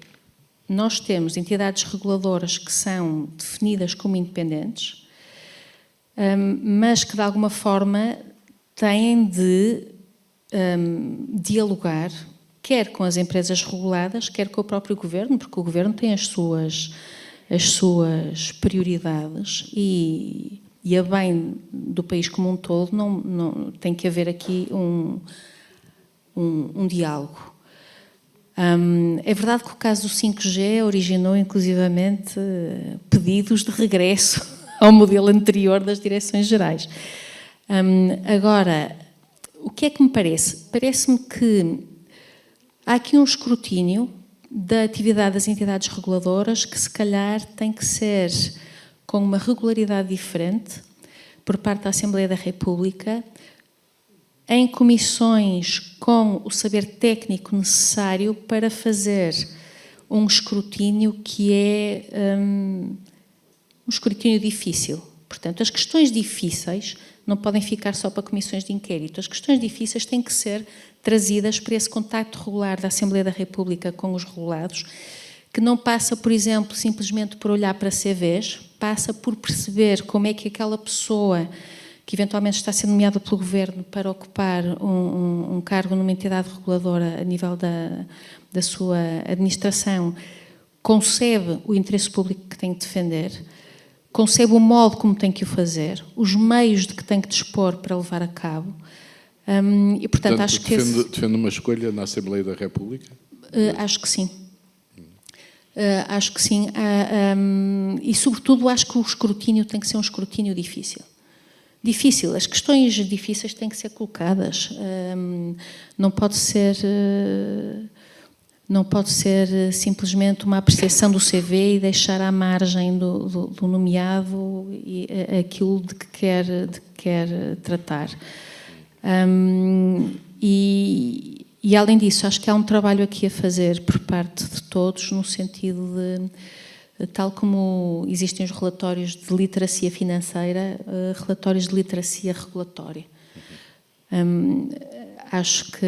nós temos entidades reguladoras que são definidas como independentes, mas que de alguma forma têm de dialogar quer com as empresas reguladas, quer com o próprio Governo, porque o Governo tem as suas prioridades e a bem do país como um todo não tem que haver aqui um diálogo. É verdade que o caso do 5G originou inclusivamente pedidos de regresso ao modelo anterior das direções-gerais. Agora, o que é que me parece? Parece-me que há aqui um escrutínio da atividade das entidades reguladoras que, se calhar, tem que ser com uma regularidade diferente por parte da Assembleia da República, em comissões com o saber técnico necessário para fazer um escrutínio que é um escrutínio difícil. Portanto, as questões difíceis não podem ficar só para comissões de inquérito. As questões difíceis têm que ser trazidas para esse contacto regular da Assembleia da República com os regulados, que não passa, por exemplo, simplesmente por olhar para CVs, passa por perceber como é que aquela pessoa que eventualmente está a ser nomeada pelo Governo para ocupar um cargo numa entidade reguladora a nível da sua administração, concebe o interesse público que tem que defender, concebe o modo como tem que o fazer, os meios de que tem que dispor para levar a cabo. E, portanto, acho que defende uma escolha na Assembleia da República? Acho que sim. Acho que sim. E, sobretudo, acho que o escrutínio tem que ser um escrutínio difícil. Difícil. As questões difíceis têm que ser colocadas. Não pode ser simplesmente uma apreciação do CV e deixar à margem do nomeado aquilo de que quer tratar. E além disso, acho que há um trabalho aqui a fazer por parte de todos, no sentido de, tal como existem os relatórios de literacia financeira, relatórios de literacia regulatória. Acho que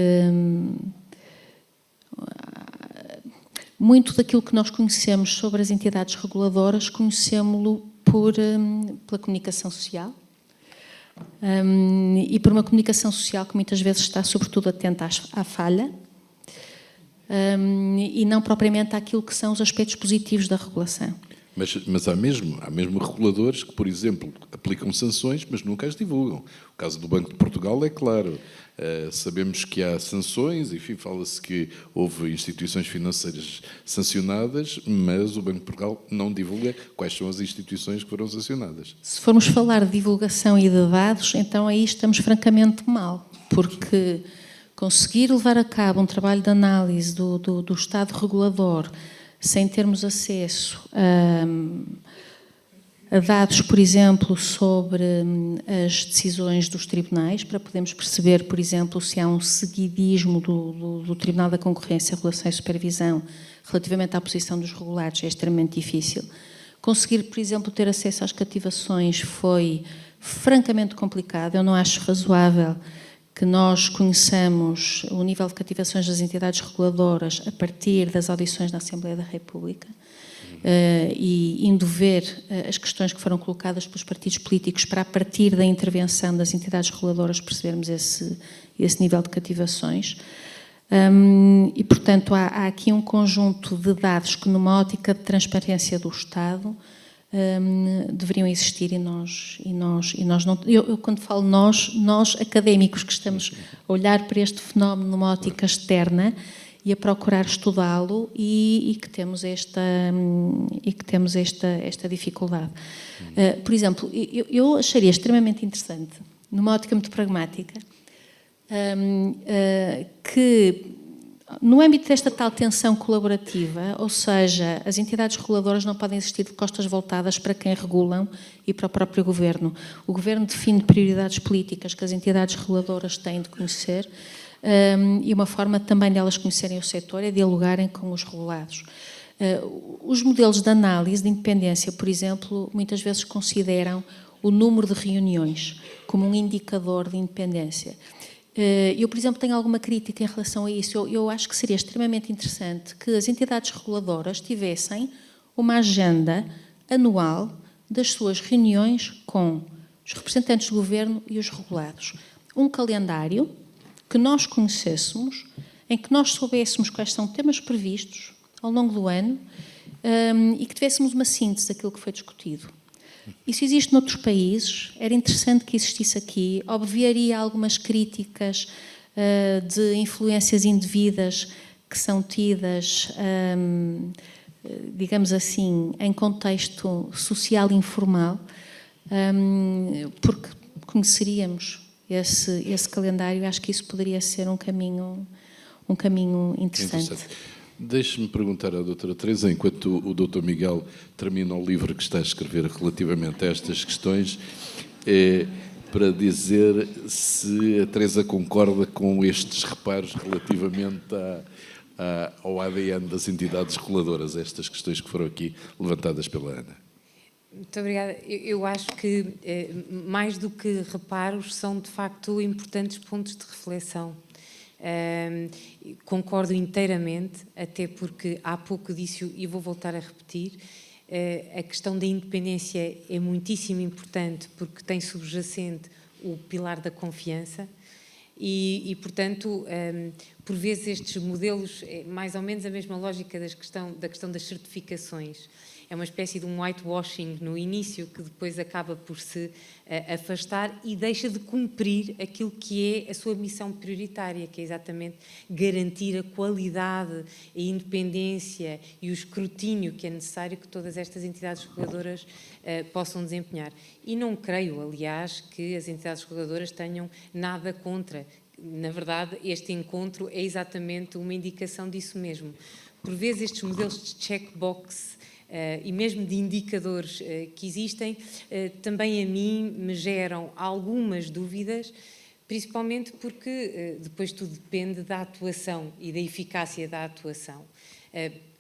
muito daquilo que nós conhecemos sobre as entidades reguladoras, conhecemos-lo pela comunicação social, e por uma comunicação social que muitas vezes está sobretudo atenta à falha, e não propriamente àquilo que são os aspectos positivos da regulação. Mas há mesmo reguladores que, por exemplo, aplicam sanções, mas nunca as divulgam. O caso do Banco de Portugal é claro. Sabemos que há sanções, enfim, fala-se que houve instituições financeiras sancionadas, mas o Banco de Portugal não divulga quais são as instituições que foram sancionadas. Se formos falar de divulgação e de dados, então aí estamos francamente mal, porque conseguir levar a cabo um trabalho de análise do Estado regulador sem termos acesso a dados, por exemplo, sobre as decisões dos tribunais, para podermos perceber, por exemplo, se há um seguidismo do Tribunal da Concorrência, Regulação e Supervisão relativamente à posição dos regulados, é extremamente difícil. Conseguir, por exemplo, ter acesso às cativações foi francamente complicado. Eu não acho razoável que nós conheçamos o nível de cativações das entidades reguladoras a partir das audições na Assembleia da República, e indo ver as questões que foram colocadas pelos partidos políticos para, a partir da intervenção das entidades reguladoras, percebermos esse nível de cativações. E, portanto, há aqui um conjunto de dados que, numa ótica de transparência do Estado, deveriam existir, e nós não. Eu quando falo nós académicos que estamos a olhar para este fenómeno numa ótica externa e a procurar estudá-lo, e que temos esta dificuldade. Por exemplo, eu acharia extremamente interessante, numa ótica muito pragmática, que no âmbito desta tal tensão colaborativa, ou seja, as entidades reguladoras não podem existir de costas voltadas para quem regulam e para o próprio Governo. O Governo define prioridades políticas que as entidades reguladoras têm de conhecer, e uma forma também delas conhecerem o setor é dialogarem com os regulados. Os modelos de análise de independência, por exemplo, muitas vezes consideram o número de reuniões como um indicador de independência. Eu, por exemplo, tenho alguma crítica em relação a isso. Eu acho que seria extremamente interessante que as entidades reguladoras tivessem uma agenda anual das suas reuniões com os representantes do Governo e os regulados. Um calendário que nós conhecêssemos, em que nós soubéssemos quais são temas previstos ao longo do ano, e que tivéssemos uma síntese daquilo que foi discutido. Isso existe noutros países, era interessante que existisse aqui, obviaria algumas críticas de influências indevidas que são tidas, digamos assim, em contexto social informal, porque conheceríamos esse calendário. Acho que isso poderia ser um caminho interessante. Deixe-me perguntar à doutora Teresa, enquanto o doutor Miguel termina o livro que está a escrever relativamente a estas questões, para dizer se a Teresa concorda com estes reparos relativamente ao ADN das entidades reguladoras, estas questões que foram aqui levantadas pela Ana. Muito obrigada. Eu acho que, mais do que reparos, são de facto importantes pontos de reflexão. Concordo inteiramente, até porque há pouco disse, e vou voltar a repetir, a questão da independência é muitíssimo importante, porque tem subjacente o pilar da confiança e portanto, por vezes estes modelos, mais ou menos a mesma lógica da questão das certificações. É uma espécie de um whitewashing no início que depois acaba por se afastar e deixa de cumprir aquilo que é a sua missão prioritária, que é exatamente garantir a qualidade, a independência e o escrutínio que é necessário que todas estas entidades reguladoras possam desempenhar. E não creio, aliás, que as entidades reguladoras tenham nada contra. Na verdade, este encontro é exatamente uma indicação disso mesmo. Por vezes estes modelos de checkbox e mesmo de indicadores que existem, também a mim me geram algumas dúvidas, principalmente porque depois tudo depende da atuação e da eficácia da atuação.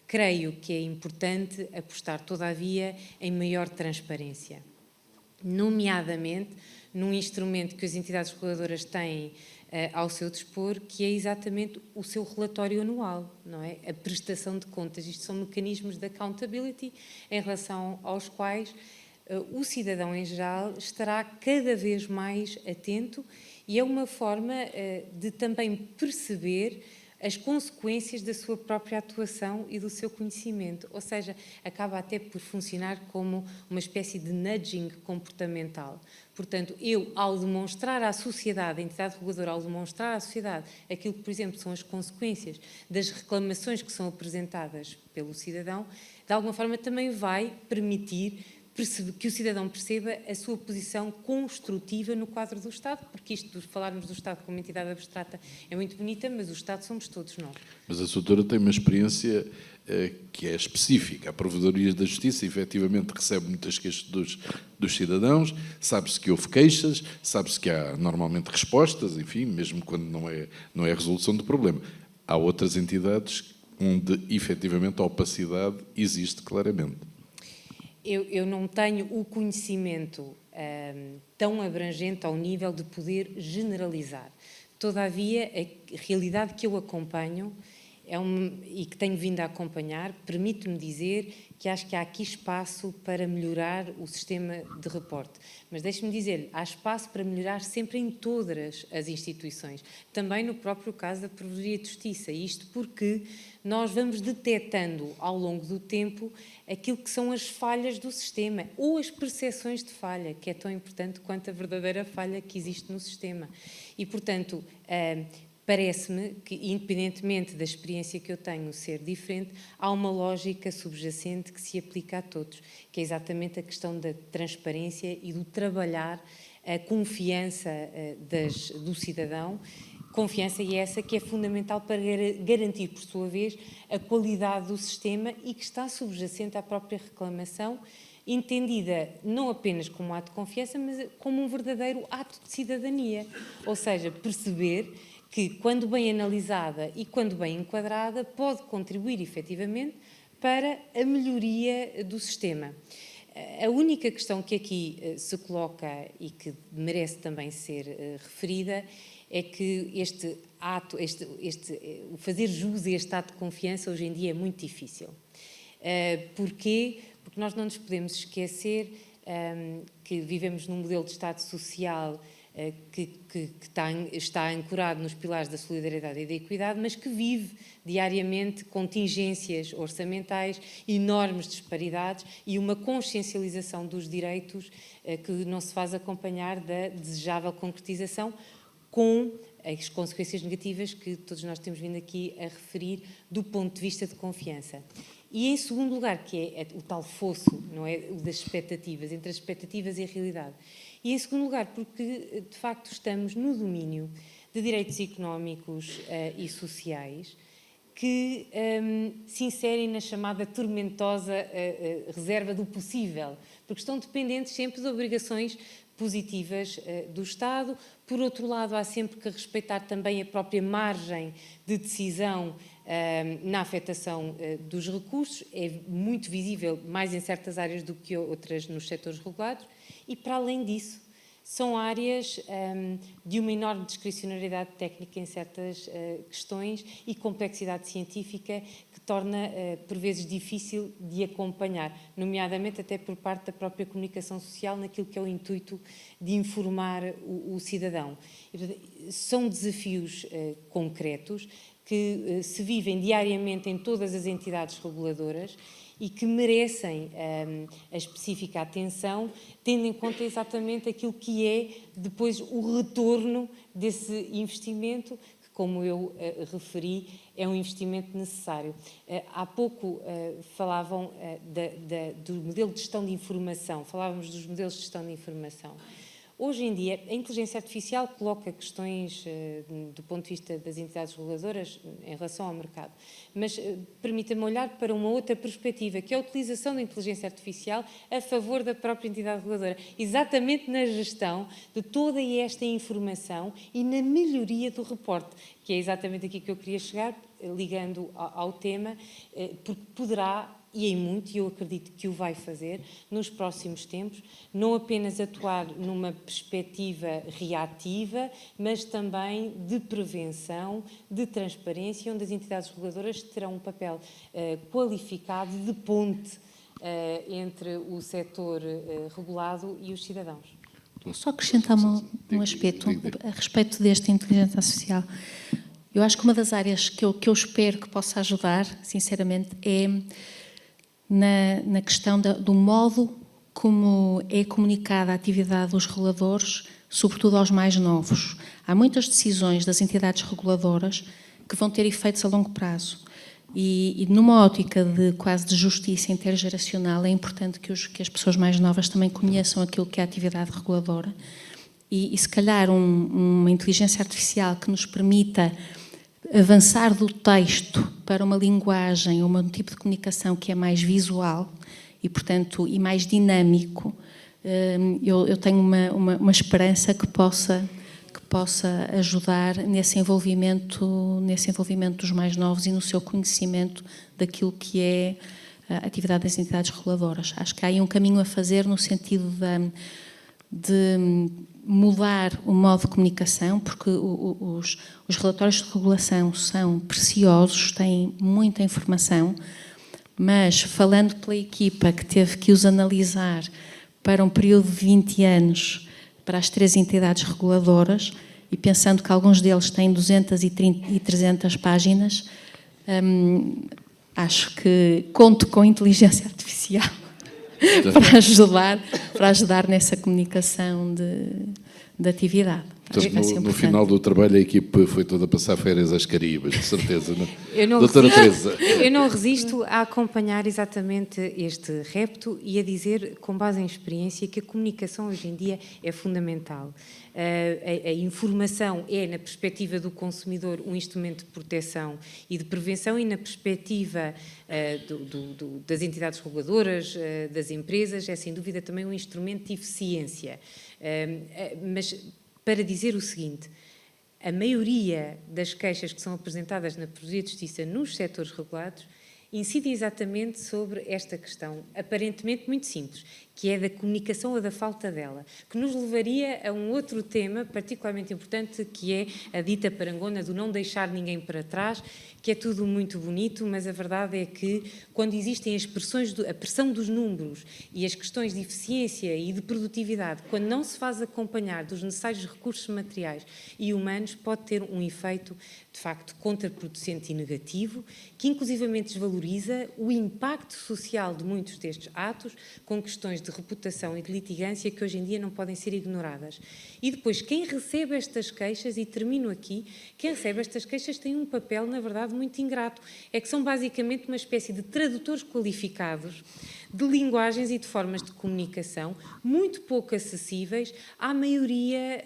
Creio que é importante apostar, todavia, em maior transparência, nomeadamente num instrumento que as entidades reguladoras têm ao seu dispor, que é exatamente o seu relatório anual, não é? A prestação de contas. Isto são mecanismos de accountability em relação aos quais o cidadão em geral estará cada vez mais atento, e é uma forma de também perceber as consequências da sua própria atuação e do seu conhecimento. Ou seja, acaba até por funcionar como uma espécie de nudging comportamental. Portanto, eu, ao demonstrar à sociedade, a entidade reguladora, ao demonstrar à sociedade aquilo que, por exemplo, são as consequências das reclamações que são apresentadas pelo cidadão, de alguma forma também vai permitir que o cidadão perceba a sua posição construtiva no quadro do Estado, porque isto de falarmos do Estado como entidade abstrata é muito bonita, mas o Estado somos todos nós. Mas a sua doutora tem uma experiência que é específica. A Provedoria da Justiça efetivamente recebe muitas queixas dos cidadãos, sabe-se que houve queixas, sabe-se que há normalmente respostas, enfim, mesmo quando não é resolução do problema. Há outras entidades onde efetivamente a opacidade existe claramente. Eu não tenho o conhecimento tão abrangente ao nível de poder generalizar. Todavia, a realidade que eu acompanho e que tenho vindo a acompanhar permite-me dizer que acho que há aqui espaço para melhorar o sistema de reporte. Mas deixe-me dizer, há espaço para melhorar sempre em todas as instituições, também no próprio caso da Provedoria de Justiça. Isto porque nós vamos detectando ao longo do tempo aquilo que são as falhas do sistema ou as percepções de falha, que é tão importante quanto a verdadeira falha que existe no sistema. E, portanto, parece-me que, independentemente da experiência que eu tenho ser diferente, há uma lógica subjacente que se aplica a todos, que é exatamente a questão da transparência e do trabalhar a confiança do cidadão, confiança e essa que é fundamental para garantir, por sua vez, a qualidade do sistema e que está subjacente à própria reclamação, entendida não apenas como um ato de confiança, mas como um verdadeiro ato de cidadania. Ou seja, perceber que, quando bem analisada e quando bem enquadrada, pode contribuir efetivamente para a melhoria do sistema. A única questão que aqui se coloca e que merece também ser referida é que este ato, o fazer jus a este ato de confiança hoje em dia é muito difícil. Porquê? Porque nós não nos podemos esquecer que vivemos num modelo de Estado social que está ancorado nos pilares da solidariedade e da equidade, mas que vive diariamente contingências orçamentais, enormes disparidades e uma consciencialização dos direitos que não se faz acompanhar da desejável concretização, com as consequências negativas que todos nós temos vindo aqui a referir do ponto de vista de confiança. E, em segundo lugar, que é o tal fosso, não é, o das expectativas, entre as expectativas e a realidade. E, em segundo lugar, porque, de facto, estamos no domínio de direitos económicos e sociais que se inserem na chamada tormentosa reserva do possível, porque estão dependentes sempre de obrigações positivas do Estado. Por outro lado, há sempre que respeitar também a própria margem de decisão na afetação dos recursos. É muito visível, mais em certas áreas do que outras nos setores regulados, e, para além disso, são áreas de uma enorme discricionariedade técnica em certas questões e complexidade científica que torna, por vezes, difícil de acompanhar, nomeadamente até por parte da própria comunicação social, naquilo que é o intuito de informar o cidadão. E, portanto, são desafios concretos que se vivem diariamente em todas as entidades reguladoras e que merecem a específica atenção, tendo em conta exatamente aquilo que é depois o retorno desse investimento, que, como eu referi, é um investimento necessário. Há pouco falavam do modelo de gestão de informação, falávamos dos modelos de gestão de informação. Hoje em dia, a inteligência artificial coloca questões do ponto de vista das entidades reguladoras em relação ao mercado, mas permita-me olhar para uma outra perspectiva, que é a utilização da inteligência artificial a favor da própria entidade reguladora, exatamente na gestão de toda esta informação e na melhoria do reporte, que é exatamente aqui que eu queria chegar, ligando ao tema, porque poderá e em muito, e eu acredito que o vai fazer nos próximos tempos, não apenas atuar numa perspectiva reativa, mas também de prevenção, de transparência, onde as entidades reguladoras terão um papel qualificado de ponte entre o setor regulado e os cidadãos. Vou só acrescentar um aspecto a respeito desta inteligência artificial. Eu acho que uma das áreas que eu espero que possa ajudar, sinceramente, é na questão do modo como é comunicada a atividade dos reguladores, sobretudo aos mais novos. Há muitas decisões das entidades reguladoras que vão ter efeitos a longo prazo. E numa ótica quase de justiça intergeracional, é importante que as pessoas mais novas também conheçam aquilo que é a atividade reguladora e se calhar uma inteligência artificial que nos permita avançar do texto para uma linguagem, um tipo de comunicação que é mais visual e, portanto, e mais dinâmico, eu tenho uma esperança que possa ajudar nesse envolvimento dos mais novos e no seu conhecimento daquilo que é a atividade das entidades reguladoras. Acho que há aí um caminho a fazer no sentido de mudar o modo de comunicação, porque os relatórios de regulação são preciosos, têm muita informação, mas falando pela equipa que teve que os analisar para um período de 20 anos para as 3 entidades reguladoras, e pensando que alguns deles têm 230 e 300 páginas, acho que conto com a inteligência artificial para ajudar nessa comunicação de atividade. Portanto, no final do trabalho a equipe foi toda a passar férias às Caraíbas, de certeza, não? Doutora Teresa. Eu não resisto a acompanhar exatamente este repto e a dizer, com base em experiência, que a comunicação hoje em dia é fundamental. A informação é, na perspectiva do consumidor, um instrumento de proteção e de prevenção, e na perspectiva das entidades reguladoras, das empresas, é sem dúvida também um instrumento de eficiência. Mas para dizer o seguinte, a maioria das queixas que são apresentadas na Promotoria de Justiça nos setores regulados incidem exatamente sobre esta questão, aparentemente muito simples, que é da comunicação ou da falta dela, que nos levaria a um outro tema particularmente importante, que é a dita parangona do não deixar ninguém para trás, que é tudo muito bonito, mas a verdade é que quando existem as pressões, a pressão dos números e as questões de eficiência e de produtividade, quando não se faz acompanhar dos necessários recursos materiais e humanos, pode ter um efeito, de facto, contraproducente e negativo, que inclusivamente desvaloriza o impacto social de muitos destes atos, com questões de reputação e de litigância que hoje em dia não podem ser ignoradas. E depois, quem recebe estas queixas, e termino aqui, quem recebe estas queixas tem um papel, na verdade, muito ingrato. É que são basicamente uma espécie de tradutores qualificados de linguagens e de formas de comunicação muito pouco acessíveis à maioria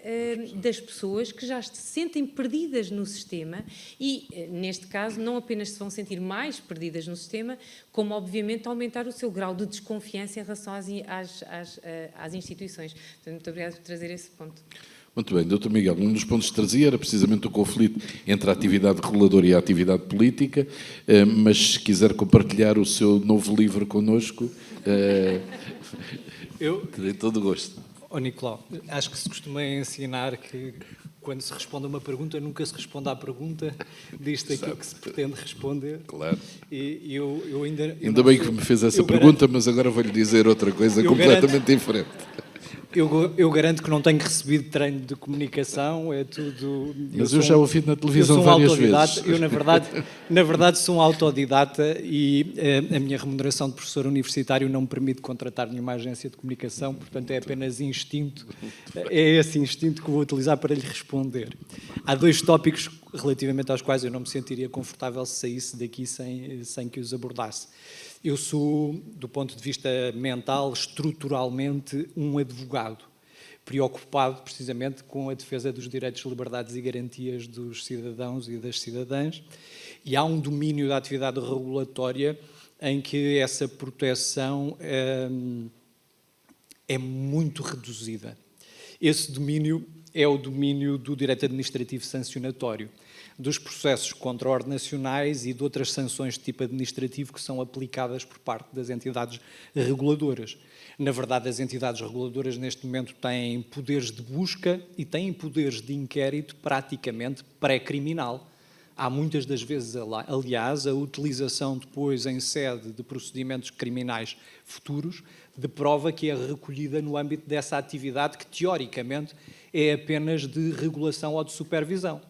das pessoas que já se sentem perdidas no sistema e, neste caso, não apenas se vão sentir mais perdidas no sistema, como, obviamente, aumentar o seu grau de desconfiança em relação às instituições. Portanto, muito obrigada por trazer esse ponto. Muito bem, Dr. Miguel, um dos pontos que trazia era precisamente o conflito entre a atividade reguladora e a atividade política, mas se quiser compartilhar o seu novo livro connosco, terei todo o gosto. Nicolau, acho que se costuma ensinar que quando se responde a uma pergunta, nunca se responde à pergunta, diz-se aquilo que se pretende responder. Claro. E eu ainda bem que me fez essa pergunta, mas agora vou-lhe dizer outra coisa completamente diferente. Eu garanto que não tenho recebido treino de comunicação, é tudo... Mas eu já ouvi na televisão várias vezes. Eu, na verdade, sou um autodidata e a minha remuneração de professor universitário não me permite contratar nenhuma agência de comunicação, portanto é apenas instinto, é esse instinto que vou utilizar para lhe responder. Há 2 tópicos relativamente aos quais eu não me sentiria confortável se saísse daqui sem que os abordasse. Eu sou, do ponto de vista mental, estruturalmente um advogado, preocupado precisamente com a defesa dos direitos, liberdades e garantias dos cidadãos e das cidadãs, e há um domínio da atividade regulatória em que essa proteção é muito reduzida. Esse domínio é o domínio do direito administrativo sancionatório, dos processos contra ordenacionais e de outras sanções de tipo administrativo que são aplicadas por parte das entidades reguladoras. Na verdade, as entidades reguladoras neste momento têm poderes de busca e têm poderes de inquérito praticamente pré-criminal. Há muitas das vezes, aliás, a utilização depois em sede de procedimentos criminais futuros de prova que é recolhida no âmbito dessa atividade que, teoricamente, é apenas de regulação ou de supervisão.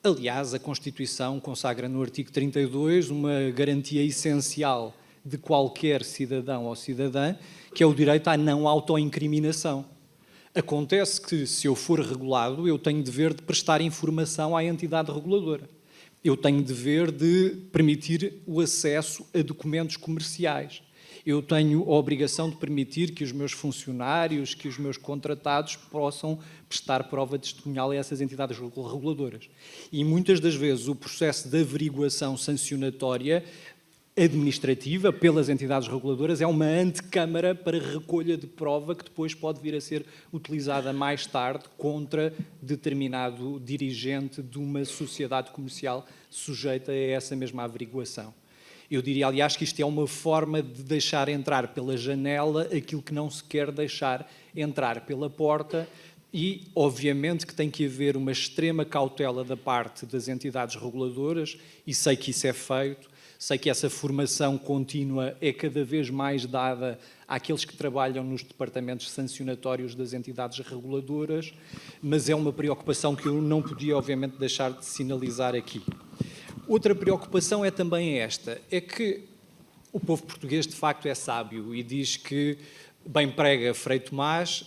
Aliás, a Constituição consagra no artigo 32 uma garantia essencial de qualquer cidadão ou cidadã, que é o direito à não autoincriminação. Acontece que, se eu for regulado, eu tenho dever de prestar informação à entidade reguladora. Eu tenho dever de permitir o acesso a documentos comerciais. Eu tenho a obrigação de permitir que os meus funcionários, que os meus contratados possam prestar prova testemunhal a essas entidades reguladoras. E muitas das vezes o processo de averiguação sancionatória administrativa pelas entidades reguladoras é uma antecâmara para recolha de prova que depois pode vir a ser utilizada mais tarde contra determinado dirigente de uma sociedade comercial sujeita a essa mesma averiguação. Eu diria, aliás, que isto é uma forma de deixar entrar pela janela aquilo que não se quer deixar entrar pela porta e, obviamente, que tem que haver uma extrema cautela da parte das entidades reguladoras, e sei que isso é feito. Sei que essa formação contínua é cada vez mais dada àqueles que trabalham nos departamentos sancionatórios das entidades reguladoras, mas é uma preocupação que eu não podia, obviamente, deixar de sinalizar aqui. Outra preocupação é também esta, é que o povo português, de facto, é sábio e diz que bem prega Frei Tomás,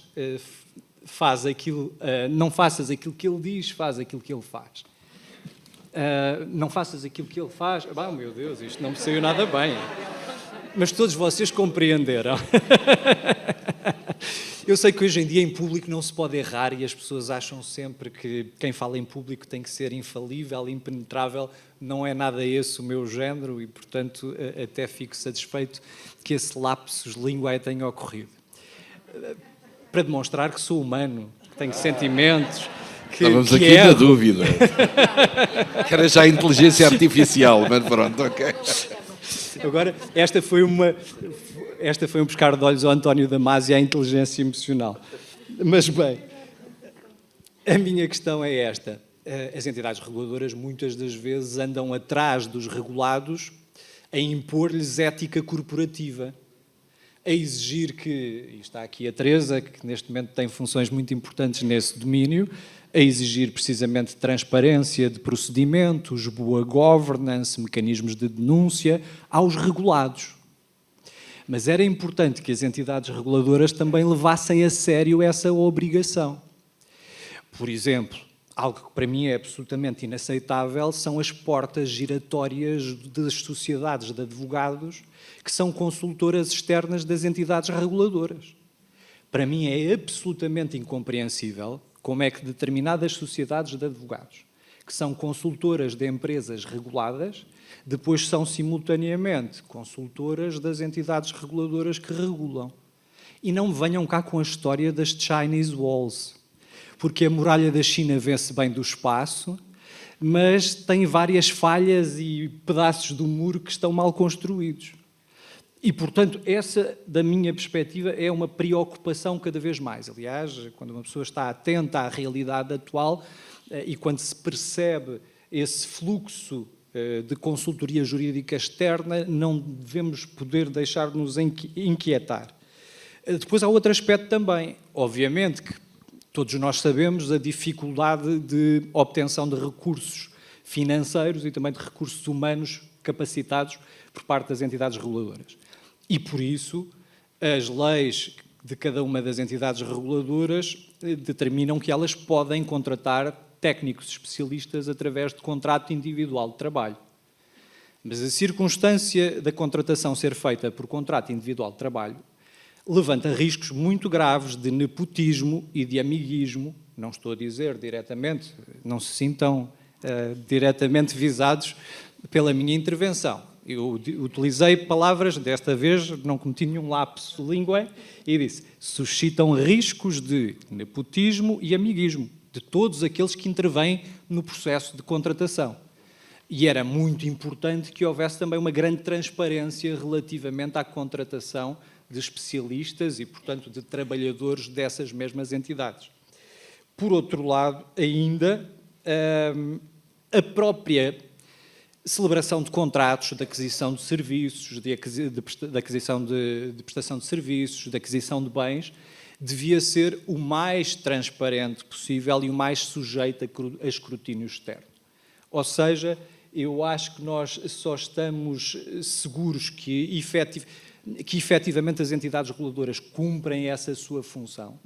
faz aquilo, não faças aquilo que ele diz, faz aquilo que ele faz. Não faças aquilo que ele faz. Oh, meu Deus, isto não me saiu nada bem. Mas todos vocês compreenderam. Eu sei que hoje em dia em público não se pode errar e as pessoas acham sempre que quem fala em público tem que ser infalível, impenetrável. Não é nada esse o meu género e, portanto, até fico satisfeito que esse lapsus linguae tenha ocorrido. Para demonstrar que sou humano, que tenho sentimentos... Estávamos aqui na dúvida. Que era já a inteligência artificial, mas pronto, ok. Agora, esta foi um pescar de olhos ao António Damasio à inteligência emocional. Mas bem, a minha questão é esta. As entidades reguladoras muitas das vezes andam atrás dos regulados a impor-lhes ética corporativa, a exigir que, e está aqui a Teresa, que neste momento tem funções muito importantes nesse domínio, a exigir precisamente transparência de procedimentos, boa governance, mecanismos de denúncia aos regulados. Mas era importante que as entidades reguladoras também levassem a sério essa obrigação. Por exemplo, algo que para mim é absolutamente inaceitável são as portas giratórias das sociedades de advogados que são consultoras externas das entidades reguladoras. Para mim é absolutamente incompreensível como é que determinadas sociedades de advogados, que são consultoras de empresas reguladas, depois são simultaneamente consultoras das entidades reguladoras que regulam. E não me venham cá com a história das Chinese Walls, porque a muralha da China vê-se bem do espaço, mas tem várias falhas e pedaços do muro que estão mal construídos. E, portanto, essa, da minha perspectiva, é uma preocupação cada vez mais. Aliás, quando uma pessoa está atenta à realidade atual e quando se percebe esse fluxo de consultoria jurídica externa, não devemos poder deixar de nos inquietar. Depois há outro aspecto também. Obviamente que todos nós sabemos a dificuldade de obtenção de recursos financeiros e também de recursos humanos capacitados por parte das entidades reguladoras. E, por isso, as leis de cada uma das entidades reguladoras determinam que elas podem contratar técnicos especialistas através de contrato individual de trabalho. Mas a circunstância da contratação ser feita por contrato individual de trabalho levanta riscos muito graves de nepotismo e de amiguismo. Não estou a dizer diretamente, não se sintam diretamente visados pela minha intervenção. Eu utilizei palavras, desta vez não cometi nenhum lapsus linguae, e disse, suscitam riscos de nepotismo e amiguismo, de de todos aqueles que intervêm no processo de contratação. E era muito importante que houvesse também uma grande transparência relativamente à contratação de especialistas e, portanto, de trabalhadores dessas mesmas entidades. Por outro lado, ainda, a própria celebração de contratos de aquisição de serviços, de aquisição de prestação de serviços, de aquisição de bens, devia ser o mais transparente possível e o mais sujeito a escrutínio externo. Ou seja, eu acho que nós só estamos seguros que efetivamente as entidades reguladoras cumprem essa sua função.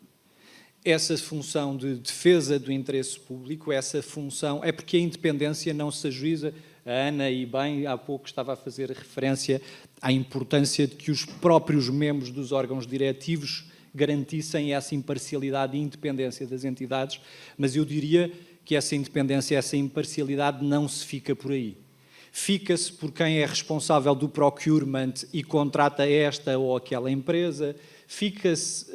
Essa função de defesa do interesse público, essa função, é porque a independência não se ajuiza. A Ana, e bem, há pouco estava a fazer referência à importância de que os próprios membros dos órgãos diretivos garantissem essa imparcialidade e independência das entidades, mas eu diria que essa independência, essa imparcialidade não se fica por aí. Fica-se por quem é responsável do procurement e contrata esta ou aquela empresa, fica-se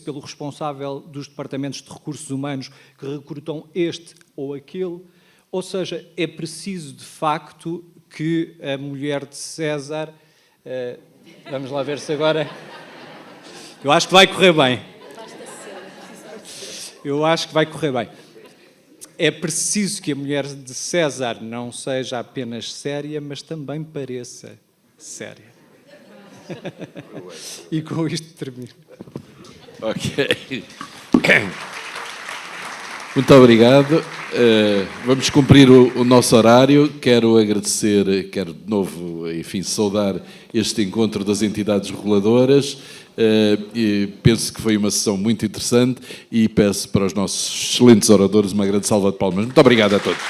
pelo responsável dos departamentos de recursos humanos que recrutam este ou aquele, ou seja, é preciso de facto que a mulher de César... vamos lá ver se agora... Eu acho que vai correr bem. Eu acho que vai correr bem. É preciso que a mulher de César não seja apenas séria, mas também pareça séria. E com isto termino. Ok. Muito obrigado. Vamos cumprir o nosso horário. Quero agradecer, quero de novo, enfim, saudar este encontro das entidades reguladoras. E penso que foi uma sessão muito interessante e peço para os nossos excelentes oradores uma grande salva de palmas. Muito obrigado a todos.